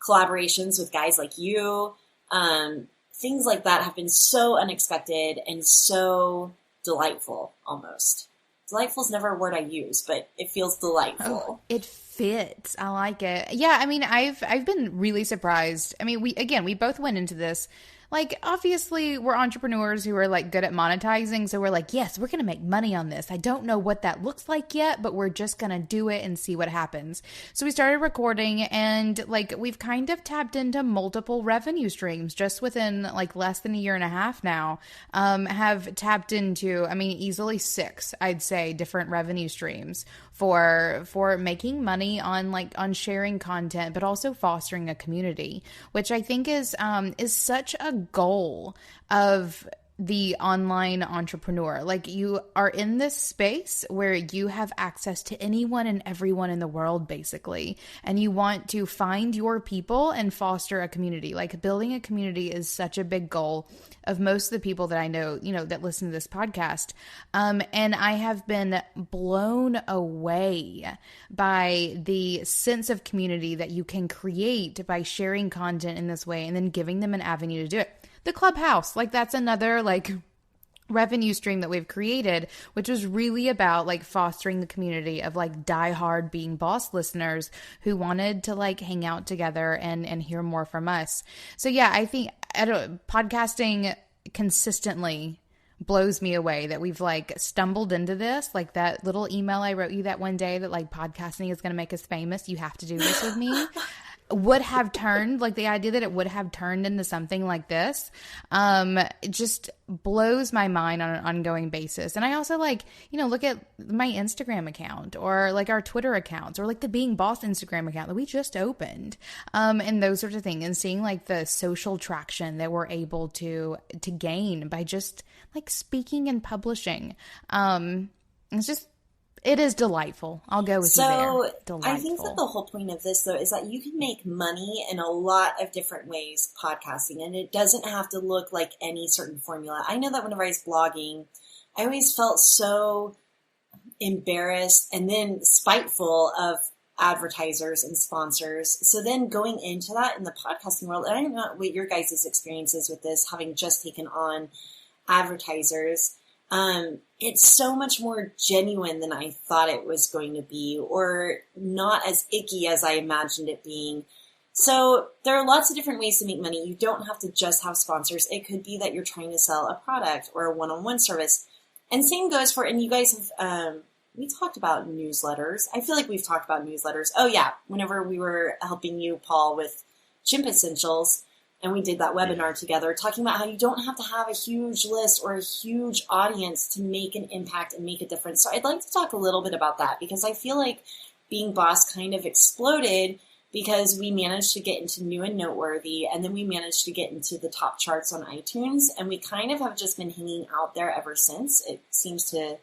collaborations with guys like you. Things like that have been so unexpected and so delightful almost. Delightful is never a word I use, but it feels delightful. Oh, it fits. I like it. Yeah, I mean, I've been really surprised. I mean, we both went into this. Like, obviously, we're entrepreneurs who are, like, good at monetizing. So we're like, yes, we're going to make money on this. I don't know what that looks like yet, but we're just going to do it and see what happens. So we started recording, and, like, we've kind of tapped into multiple revenue streams just within, like, less than a year and a half now. Have tapped into, I mean, easily 6, I'd say, different revenue streams for making money on sharing content, but also fostering a community, which I think is such a goal of the online entrepreneur. Like, you are in this space where you have access to anyone and everyone in the world, basically, and you want to find your people and foster a community. Like, building a community is such a big goal of most of the people that I know, that listen to this podcast. And I have been blown away by the sense of community that you can create by sharing content in this way and then giving them an avenue to do it. The Clubhouse, like, that's another like revenue stream that we've created, which is really about like fostering the community of like diehard Being Boss listeners who wanted to like hang out together and hear more from us. So yeah, I think podcasting consistently blows me away that we've like stumbled into this. Like that little email I wrote you that one day that like podcasting is going to make us famous. You have to do this with me. Would have turned, like the idea that it would have turned into something like this, it just blows my mind on an ongoing basis. And I also like, look at my Instagram account or like our Twitter accounts or like the Being Boss Instagram account that we just opened, and those sorts of things, and seeing like the social traction that we're able to gain by just like speaking and publishing. It is delightful. I'll go with you there. Delightful. I think that the whole point of this, though, is that you can make money in a lot of different ways podcasting, and it doesn't have to look like any certain formula. I know that whenever I was blogging, I always felt so embarrassed and then spiteful of advertisers and sponsors. So then going into that in the podcasting world, and I don't know what your guys' experience is with this, having just taken on advertisers, it's so much more genuine than I thought it was going to be, or not as icky as I imagined it being. So there are lots of different ways to make money. You don't have to just have sponsors. It could be that you're trying to sell a product or a one-on-one service. And same goes for, and you guys have, we talked about newsletters. I feel like we've talked about newsletters. Oh yeah, whenever we were helping you, Paul, with Chimp Essentials, and we did that webinar together, talking about how you don't have to have a huge list or a huge audience to make an impact and make a difference. So I'd like to talk a little bit about that, because I feel like Being Boss kind of exploded because we managed to get into New and Noteworthy, and then we managed to get into the top charts on iTunes, and we kind of have just been hanging out there ever since. It seems to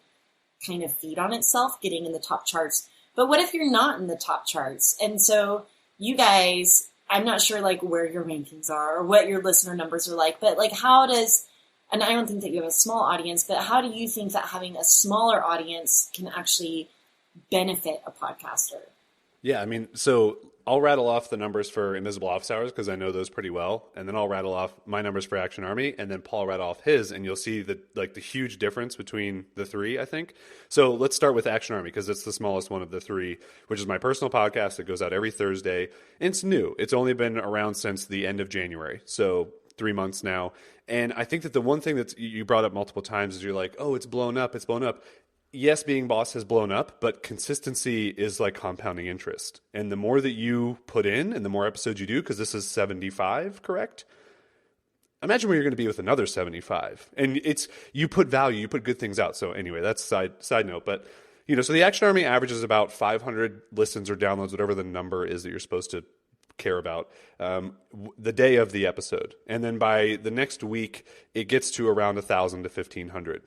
kind of feed on itself, getting in the top charts. But what if you're not in the top charts? And so you guys, I'm not sure like where your rankings are or what your listener numbers are like, but like how does, and I don't think that you have a small audience, but how do you think that having a smaller audience can actually benefit a podcaster? Yeah, I mean, so I'll rattle off the numbers for Invisible Office Hours because I know those pretty well, and then I'll rattle off my numbers for Action Army, and then Paul rattle off his, and you'll see the huge difference between the three, I think. So let's start with Action Army because it's the smallest one of the three, which is my personal podcast that goes out every Thursday. And it's new. It's only been around since the end of January, so 3 months now. And I think that the one thing that you brought up multiple times is you're like, oh, it's blown up. Yes, Being Boss has blown up, but consistency is like compounding interest. And the more that you put in and the more episodes you do, because this is 75, correct? Imagine where you're going to be with another 75. And you put value, you put good things out. So anyway, that's side note. But, so the Action Army averages about 500 listens or downloads, whatever the number is that you're supposed to care about, the day of the episode. And then by the next week, it gets to around 1,000 to 1,500.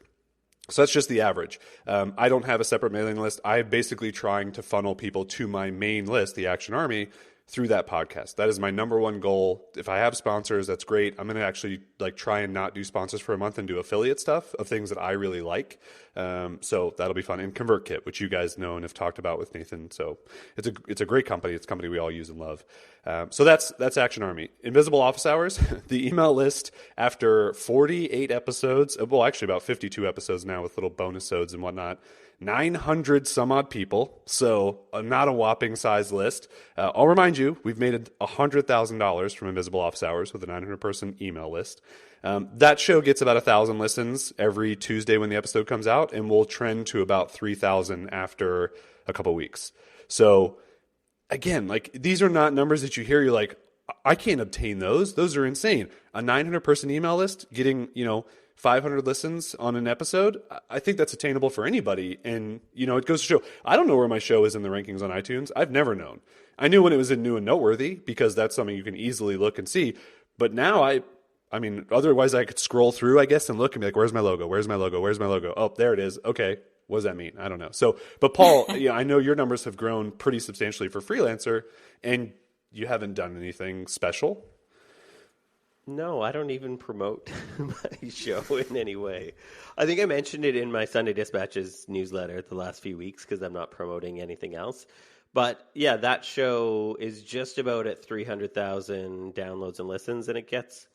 So that's just the average. I don't have a separate mailing list. I'm basically trying to funnel people to my main list, the Action Army, through that podcast. That is my number one goal. If I have sponsors, that's great. I'm going to actually try and not do sponsors for a month and do affiliate stuff of things that I really like. So that'll be fun. And ConvertKit, which you guys know and have talked about with Nathan. So it's a great company. It's a company we all use and love. So that's Action Army. Invisible Office Hours, the email list after 48 episodes, well, actually about 52 episodes now with little bonus-odes and whatnot, 900 some odd people, so not a whopping size list. I'll remind you, we've made $100,000 from Invisible Office Hours with a 900-person email list. That show gets about 1,000 listens every Tuesday when the episode comes out, and we'll trend to about 3,000 after a couple weeks. So again, these are not numbers that you hear, you're like, I can't obtain those. Those are insane. A 900-person email list getting, 500 listens on an episode, I think that's attainable for anybody. And, it goes to show, I don't know where my show is in the rankings on iTunes. I've never known. I knew when it was in New and Noteworthy because that's something you can easily look and see. But now I mean, otherwise I could scroll through, I guess, and look and be like, where's my logo? Where's my logo? Where's my logo? Oh, there it is. Okay. What does that mean? I don't know. So, but Paul, I know your numbers have grown pretty substantially for Freelancer, and you haven't done anything special. No, I don't even promote my show in any way. I think I mentioned it in my Sunday Dispatches newsletter the last few weeks because I'm not promoting anything else. But yeah, that show is just about at 300,000 downloads and listens, and it gets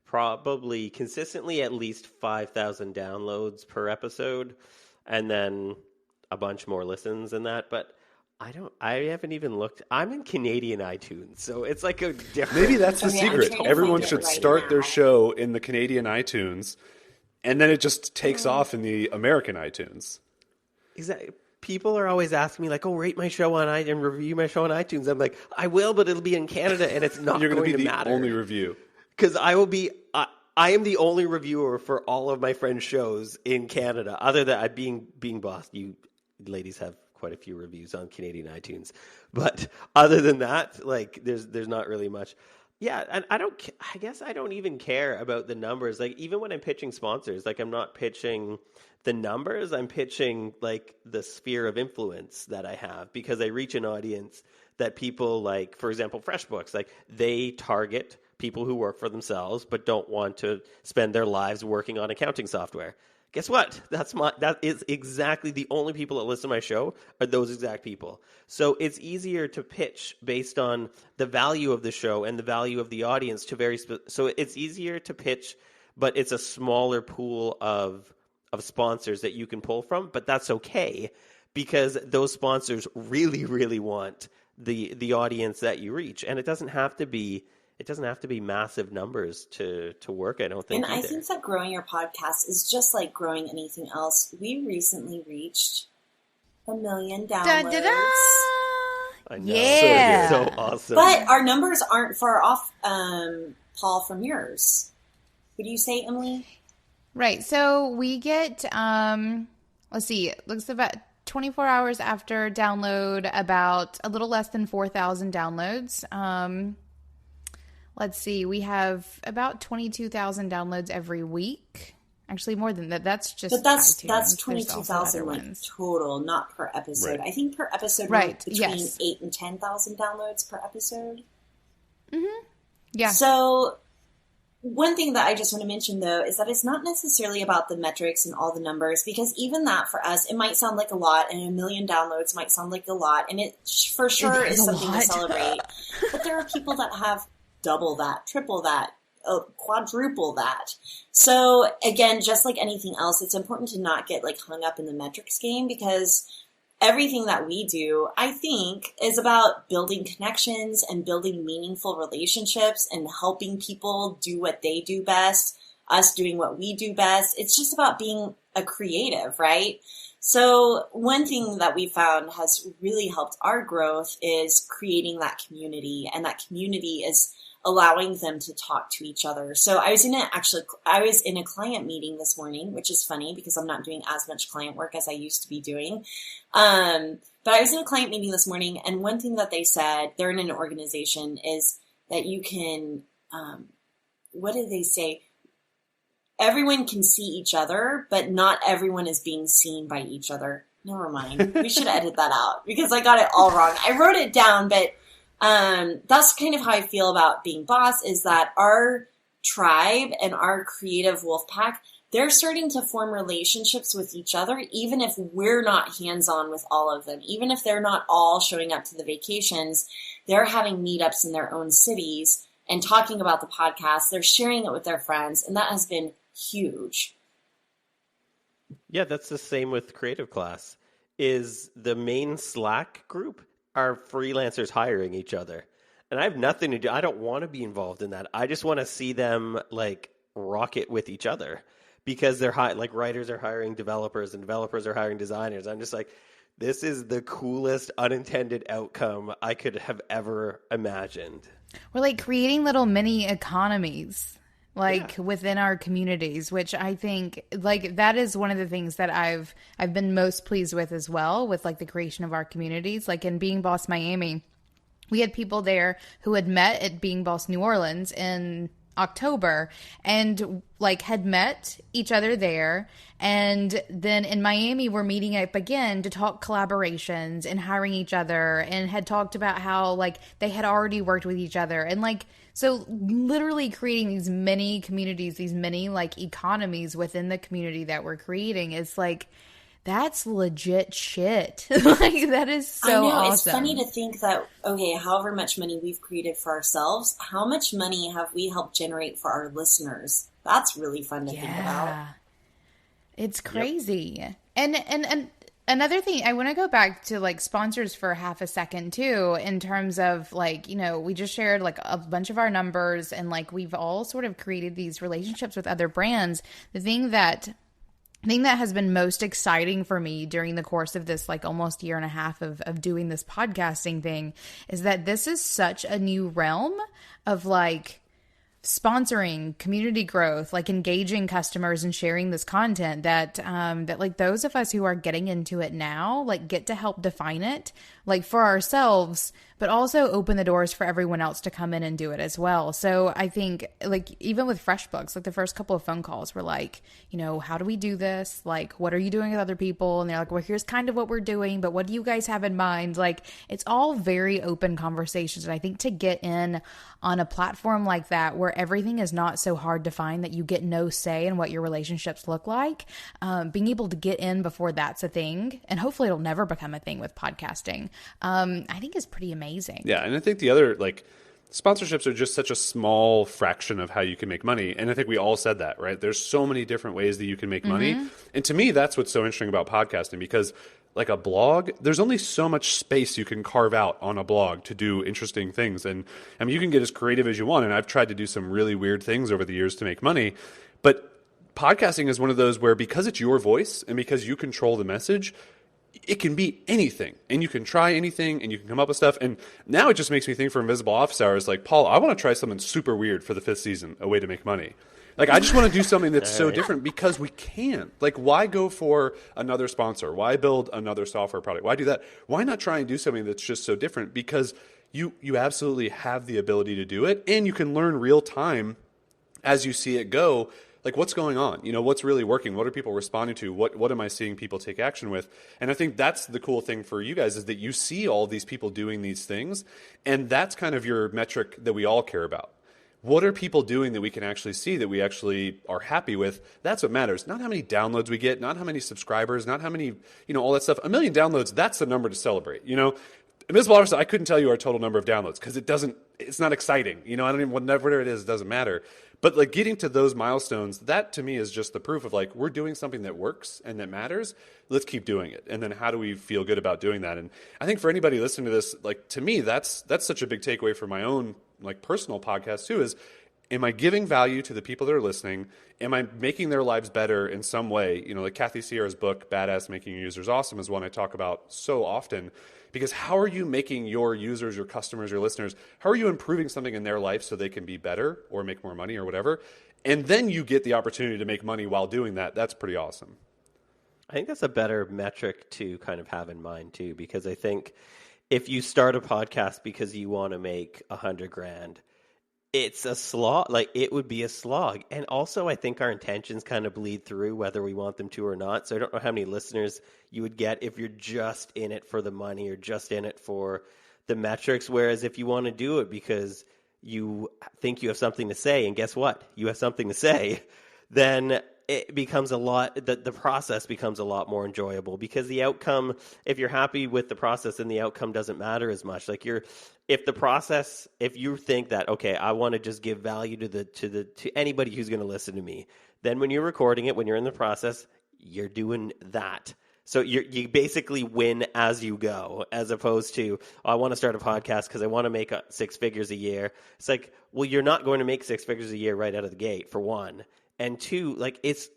probably consistently at least 5,000 downloads per episode, and then a bunch more listens than that. But I haven't even looked. I'm in Canadian iTunes, so it's like a different. Maybe that's the secret. Everyone should start their show in the Canadian iTunes, and then it just takes off in the American iTunes. Exactly. People are always asking me, like, "Oh, rate my show on iTunes and review my show on iTunes." I'm like, "I will, but it'll be in Canada, and it's not You're going to be matter." The only review, because I will be. I am the only reviewer for all of my friends' shows in Canada. Other than being boss, you ladies have quite a few reviews on Canadian iTunes, but other than that, there's not really much. Yeah, and I guess I don't even care about the numbers. Even when I'm pitching sponsors, I'm not pitching the numbers. I'm pitching the sphere of influence that I have, because I reach an audience that people for example, FreshBooks, they target people who work for themselves but don't want to spend their lives working on accounting software. Guess what? That is exactly the only people that listen to my show are those exact people. So it's easier to pitch based on the value of the show and the value of the audience so it's easier to pitch, but it's a smaller pool of sponsors that you can pull from, but that's okay because those sponsors really, really want the audience that you reach. And it doesn't have to be massive numbers to work, I don't think. And I think that growing your podcast is just like growing anything else. We recently reached 1 million downloads. Da, da, da. I know. Yeah. So awesome. But our numbers aren't far off, Paul, from yours. What do you say, Emily? Right. So we get, let's see, it looks about 24 hours after download, about a little less than 4,000 downloads. Let's see, we have about 22,000 downloads every week. Actually, more than that. That's just But that's iTunes. 22,000 like total, not per episode. Right. I think per episode, Right, between yes. 8 and 10,000 downloads per episode. Yeah. So one thing that I just want to mention, though, is that it's not necessarily about the metrics and all the numbers, because even that for us, it might sound like a lot, and 1 million downloads might sound like a lot, and it for sure is something to celebrate. But there are people that have double that, triple that, quadruple that. So again, just like anything else, it's important to not get like hung up in the metrics game, because everything that we do, I think, is about building connections and building meaningful relationships and helping people do what they do best, us doing what we do best. It's just about being a creative, right? So one thing that we found has really helped our growth is creating that community, and that community is allowing them to talk to each other. So I was in a client meeting this morning, which is funny because I'm not doing as much client work as I used to be doing. But I was in a client meeting this morning, and one thing that they said, they're in an organization, is that you can, what did they say? Everyone can see each other, but not everyone is being seen by each other. Never mind. We should edit that out because I got it all wrong. I wrote it down, but that's kind of how I feel about being boss, is that our tribe and our creative wolf pack, they're starting to form relationships with each other, even if we're not hands-on with all of them. Even if they're not all showing up to the vacations, they're having meetups in their own cities and talking about the podcast. They're sharing it with their friends, and that has been huge. Yeah, that's the same with Creative Class. Is the main Slack group are freelancers hiring each other. And I have nothing to do. I don't want to be involved in that. I just want to see them like rock it with each other, because they're like writers are hiring developers and developers are hiring designers. I'm just like, this is the coolest unintended outcome I could have ever imagined. We're like creating little mini economies within our communities, which I think like that is one of the things that I've been most pleased with as well, with like the creation of our communities. Like in Being Boss Miami, we had people there who had met at Being Boss New Orleans in October and like had met each other there, and then in Miami we're meeting up again to talk collaborations and hiring each other, and had talked about how like they had already worked with each other, and like so literally creating these mini communities, these mini like economies within the community that we're creating is like, that's legit shit. Like that is so I know, awesome. It's funny to think that, okay, however much money we've created for ourselves, how much money have we helped generate for our listeners? That's really fun to think about. It's crazy. Yep. And another thing, I want to go back to like sponsors for half a second too, in terms of like, you know, we just shared like a bunch of our numbers, and like we've all sort of created these relationships with other brands. The thing that has been most exciting for me during the course of this like almost year and a half of doing this podcasting thing is that this is such a new realm of like sponsoring, community growth, like engaging customers and sharing this content that that like those of us who are getting into it now like get to help define it like for ourselves, but also open the doors for everyone else to come in and do it as well. So I think like even with FreshBooks, like the first couple of phone calls were like, you know, how do we do this? Like, what are you doing with other people? And they're like, well, here's kind of what we're doing, but what do you guys have in mind? Like, it's all very open conversations. And I think to get in on a platform like that, where everything is not so hard to find that you get no say in what your relationships look like, being able to get in before that's a thing, and hopefully it'll never become a thing with podcasting, I think is pretty amazing. Yeah, and I think the other, like, sponsorships are just such a small fraction of how you can make money. And I think we all said that, right? There's so many different ways that you can make money. And to me, that's what's so interesting about podcasting, because like a blog, there's only so much space you can carve out on a blog to do interesting things. And I mean, you can get as creative as you want. And I've tried to do some really weird things over the years to make money. But podcasting is one of those where, because it's your voice and because you control the message, it can be anything, and you can try anything, and you can come up with stuff. And now it just makes me think for Invisible Office Hours, like, Paul, I want to try something super weird for the 5th season, a way to make money. Like, I just want to do something that's so different because we can. Like, why go for another sponsor? Why build another software product? Why do that? Why not try and do something that's just so different? Because you absolutely have the ability to do it, and you can learn real time as you see it go. Like, what's going on? You know, what's really working? What are people responding to? What am I seeing people take action with? And I think that's the cool thing for you guys, is that you see all these people doing these things, and that's kind of your metric that we all care about. What are people doing that we can actually see, that we actually are happy with? That's what matters. Not how many downloads we get, not how many subscribers, not how many, all that stuff. 1 million downloads, that's the number to celebrate. Invisible Artist, I couldn't tell you our total number of downloads because it's not exciting. I don't even, whatever it is, it doesn't matter. But like getting to those milestones, that to me is just the proof of like, we're doing something that works and that matters. Let's keep doing it. And then how do we feel good about doing that? And I think for anybody listening to this, like, to me, that's such a big takeaway for my own like personal podcast too, is, am I giving value to the people that are listening? Am I making their lives better in some way? Like Kathy Sierra's book, Badass Making Your Users Awesome, is one I talk about so often. Because how are you making your users, your customers, your listeners, how are you improving something in their life so they can be better or make more money or whatever? And then you get the opportunity to make money while doing that. That's pretty awesome. I think that's a better metric to kind of have in mind too, because I think if you start a podcast because you want to make $100,000, it's a slog. Like, it would be a slog. And also, I think our intentions kind of bleed through whether we want them to or not. So I don't know how many listeners you would get if you're just in it for the money or just in it for the metrics. Whereas if you want to do it because you think you have something to say, and guess what? You have something to say, then it becomes a lot, the process becomes a lot more enjoyable, because the outcome, if you're happy with the process, then the outcome doesn't matter as much. Like, if you think that, okay, I want to just give value to anybody who's going to listen to me, then when you're recording it, when you're in the process, you're doing that. So you basically win as you go, as opposed to, I want to start a podcast because I want to make 6 figures a year. It's like, well, you're not going to make 6 figures a year right out of the gate, for one. And two, like, it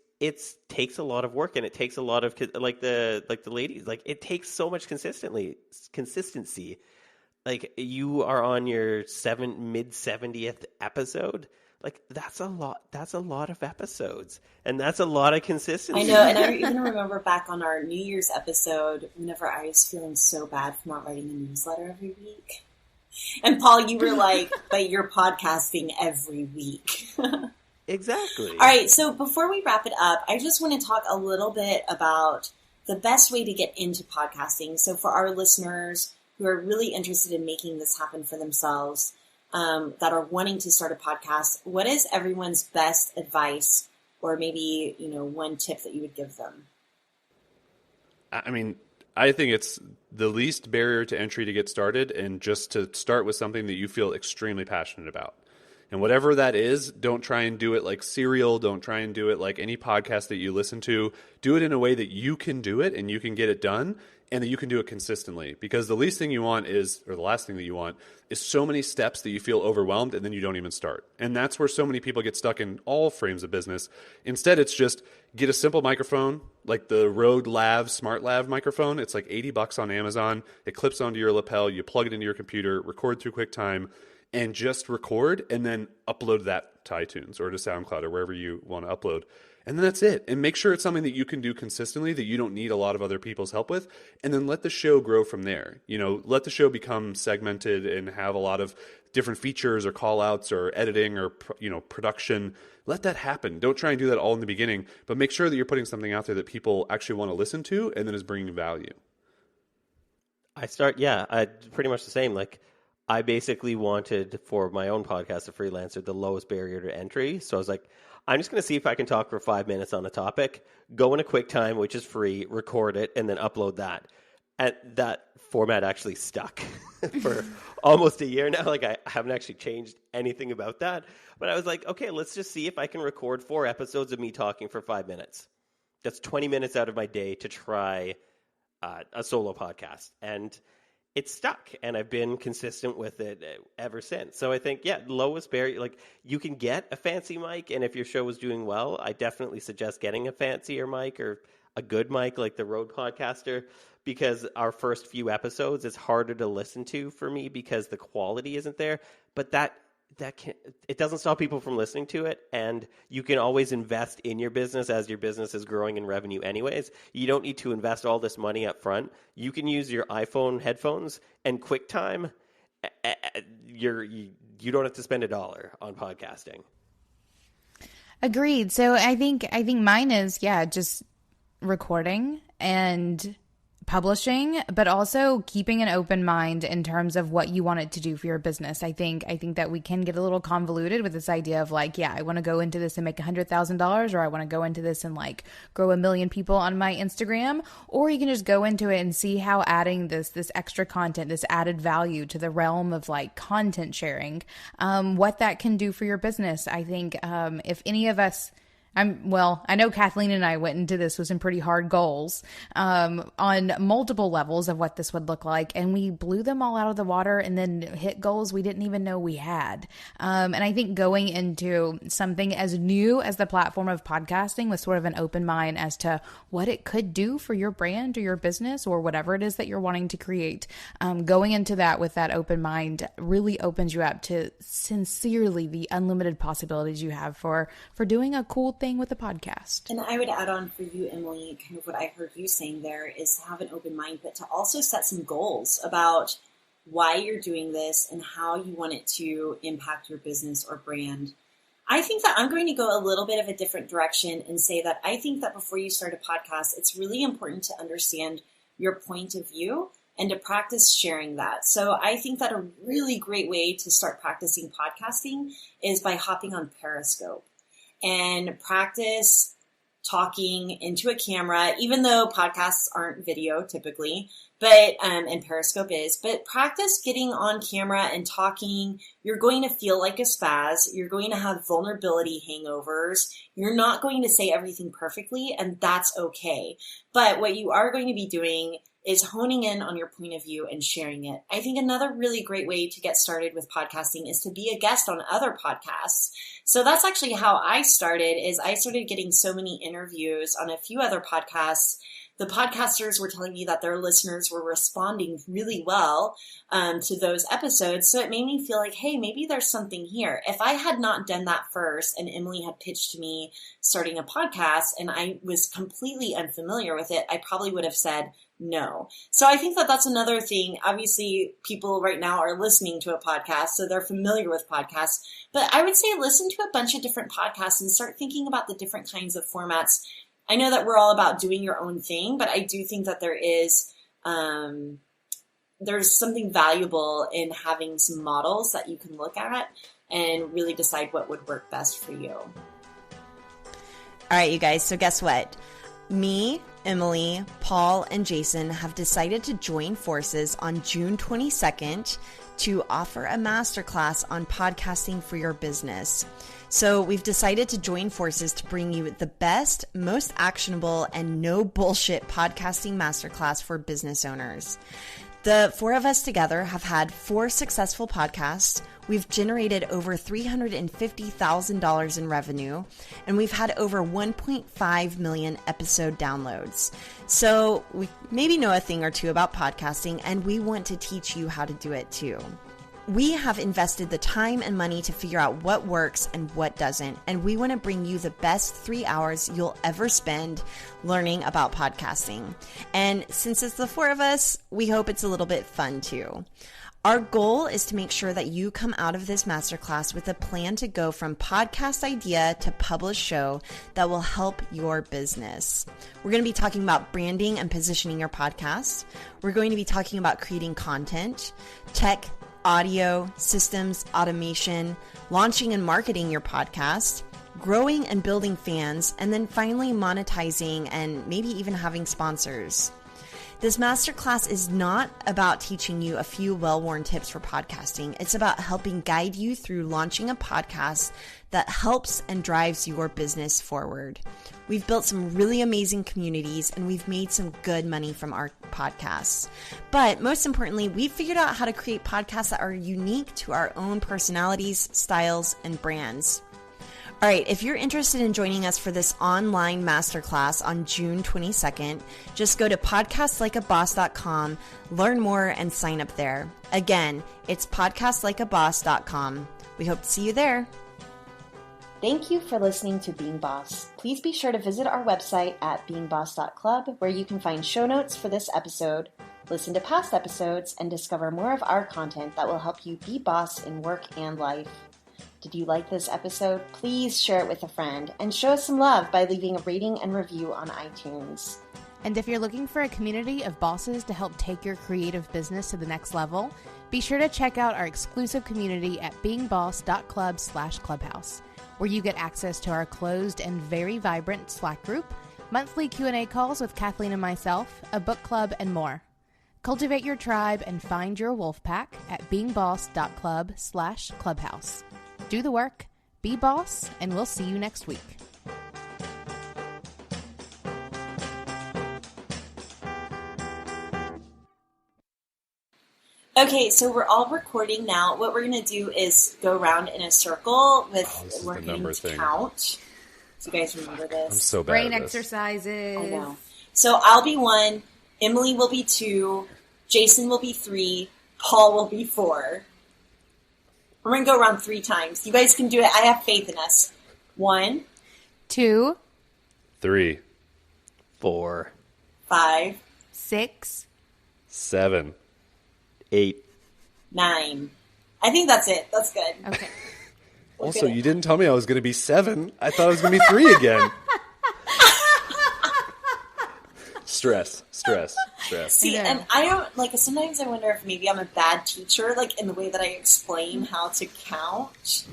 takes a lot of work, and it takes a lot of, like the ladies, like, it takes so much consistency. Like, you are on your mid 70th episode. Like, that's a lot of episodes, and that's a lot of consistency. I know, and I even remember back on our New Year's episode, whenever I was feeling so bad for not writing a newsletter every week. And Paul, you were like, but you're podcasting every week. Exactly. All right, so before we wrap it up, I just want to talk a little bit about the best way to get into podcasting. So for our listeners who are really interested in making this happen for themselves, that are wanting to start a podcast, what is everyone's best advice, or maybe, one tip that you would give them? I mean, I think it's the least barrier to entry to get started, and just to start with something that you feel extremely passionate about. And whatever that is, don't try and do it like Serial. Don't try and do it like any podcast that you listen to. Do it in a way that you can do it and you can get it done, and that you can do it consistently. Because the least thing you want is, or the last thing that you want, is so many steps that you feel overwhelmed and then you don't even start. And that's where so many people get stuck in all frames of business. Instead, it's just get a simple microphone, like the Rode Lav Smart Lav microphone. It's like $80 on Amazon. It clips onto your lapel. You plug it into your computer, record through QuickTime, and just record, and then upload that to iTunes or to SoundCloud or wherever you want to upload. And then that's it. And make sure it's something that you can do consistently, that you don't need a lot of other people's help with. And then let the show grow from there. Let the show become segmented and have a lot of different features or call outs or editing or, production. Let that happen. Don't try and do that all in the beginning, but make sure that you're putting something out there that people actually want to listen to and then is bringing value. I pretty much the same. Like, I basically wanted, for my own podcast, a freelancer, the lowest barrier to entry. So I was like, I'm just going to see if I can talk for 5 minutes on a topic, go in a QuickTime, which is free, record it, and then upload that. And that format actually stuck for almost a year now. Like, I haven't actually changed anything about that. But I was like, okay, let's just see if I can record 4 episodes of me talking for 5 minutes. That's 20 minutes out of my day to try a solo podcast. And it's stuck, and I've been consistent with it ever since. So I think, lowest barrier, like, you can get a fancy mic, and if your show is doing well, I definitely suggest getting a fancier mic or a good mic like the Rode Podcaster, because our first few episodes is harder to listen to for me because the quality isn't there. But that it doesn't stop people from listening to it, and you can always invest in your business as your business is growing in revenue anyways. You don't need to invest all this money up front. You can use your iPhone headphones and QuickTime. You don't have to spend $1 on podcasting. Agreed. So I think mine is, just recording and publishing, but also keeping an open mind in terms of what you want it to do for your business. I think that we can get a little convoluted with this idea of like, I want to go into this and make $100,000, or I want to go into this and like grow 1 million people on my Instagram. Or you can just go into it and see how adding this extra content, this added value to the realm of like content sharing, what that can do for your business. I think if any of us, I know Kathleen and I went into this with some pretty hard goals on multiple levels of what this would look like, and we blew them all out of the water and then hit goals we didn't even know we had. And I think going into something as new as the platform of podcasting with sort of an open mind as to what it could do for your brand or your business or whatever it is that you're wanting to create, going into that with that open mind really opens you up to sincerely the unlimited possibilities you have for doing a cool thing with a podcast. And I would add on for you, Emily, kind of what I heard you saying there is to have an open mind, but to also set some goals about why you're doing this and how you want it to impact your business or brand. I think that I'm going to go a little bit of a different direction and say that I think that before you start a podcast, it's really important to understand your point of view and to practice sharing that. So I think that a really great way to start practicing podcasting is by hopping on Periscope and practice talking into a camera, even though podcasts aren't video typically, but and Periscope is, but practice getting on camera and talking. You're going to feel like a spaz. You're going to have vulnerability hangovers. You're not going to say everything perfectly, and that's okay. But what you are going to be doing is honing in on your point of view and sharing it. I think another really great way to get started with podcasting is to be a guest on other podcasts. So that's actually how I started, is I started getting so many interviews on a few other podcasts. The podcasters were telling me that their listeners were responding really well to those episodes. So it made me feel like, hey, maybe there's something here. If I had not done that first and Emily had pitched to me starting a podcast and I was completely unfamiliar with it, I probably would have said no. So I think that that's another thing. Obviously, people right now are listening to a podcast, so they're familiar with podcasts. But I would say listen to a bunch of different podcasts and start thinking about the different kinds of formats. I know that we're all about doing your own thing, but I do think that there is there's something valuable in having some models that you can look at and really decide what would work best for you. All right, you guys. So guess what? Me, Emily, Paul, and Jason have decided to join forces on June 22nd to offer a masterclass on podcasting for your business. So we've decided to join forces to bring you the best, most actionable, and no bullshit podcasting masterclass for business owners. The four of us together have had 4 successful podcasts. We've generated over $350,000 in revenue, and we've had over 1.5 million episode downloads. So we maybe know a thing or two about podcasting, and we want to teach you how to do it too. We have invested the time and money to figure out what works and what doesn't, and we want to bring you the best 3 hours you'll ever spend learning about podcasting. And since it's the 4 of us, we hope it's a little bit fun too. Our goal is to make sure that you come out of this masterclass with a plan to go from podcast idea to published show that will help your business. We're going to be talking about branding and positioning your podcast. We're going to be talking about creating content, tech, audio, systems, automation, launching and marketing your podcast, growing and building fans, and then finally monetizing and maybe even having sponsors. This masterclass is not about teaching you a few well-worn tips for podcasting. It's about helping guide you through launching a podcast that helps and drives your business forward. We've built some really amazing communities and we've made some good money from our podcasts. But most importantly, we've figured out how to create podcasts that are unique to our own personalities, styles, and brands. All right, if you're interested in joining us for this online masterclass on June 22nd, just go to podcastlikeaboss.com, learn more, and sign up there. Again, it's podcastlikeaboss.com. We hope to see you there. Thank you for listening to Being Boss. Please be sure to visit our website at beingboss.club, where you can find show notes for this episode, listen to past episodes, and discover more of our content that will help you be boss in work and life. Did you like this episode? Please share it with a friend and show us some love by leaving a rating and review on iTunes. And if you're looking for a community of bosses to help take your creative business to the next level, be sure to check out our exclusive community at beingboss.club/clubhouse, where you get access to our closed and very vibrant Slack group, monthly Q&A calls with Kathleen and myself, a book club, and more. Cultivate your tribe and find your wolf pack at beingboss.club/clubhouse. Do the work, be boss, and we'll see you next week. Okay, so we're all recording now. What we're going to do is go around in a circle with we're going to count. Do you guys remember this? I'm so bad Brain at this. exercises. I know. So I'll be 1, Emily will be 2, Jason will be 3, Paul will be 4. We're going to go around 3 times. You guys can do it. I have faith in us. 1, 2, 3, 4, 5, 6, 7, 8. 9. I think that's it. That's good. Okay. Also, you didn't tell me I was going to be 7. I thought I was going to be 3 again. Stress. See, and I don't, sometimes I wonder if maybe I'm a bad teacher, in the way that I explain how to count.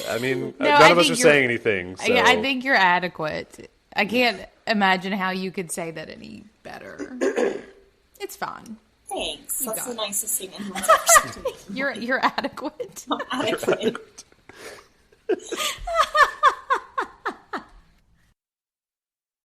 I mean, No, none I of us think are you're- saying anything. So. Yeah, I think you're adequate. I can't imagine how you could say that any better. It's fine. Thanks. That's got the it. nicest thing anyone's ever said to me. You're adequate. I'm adequate.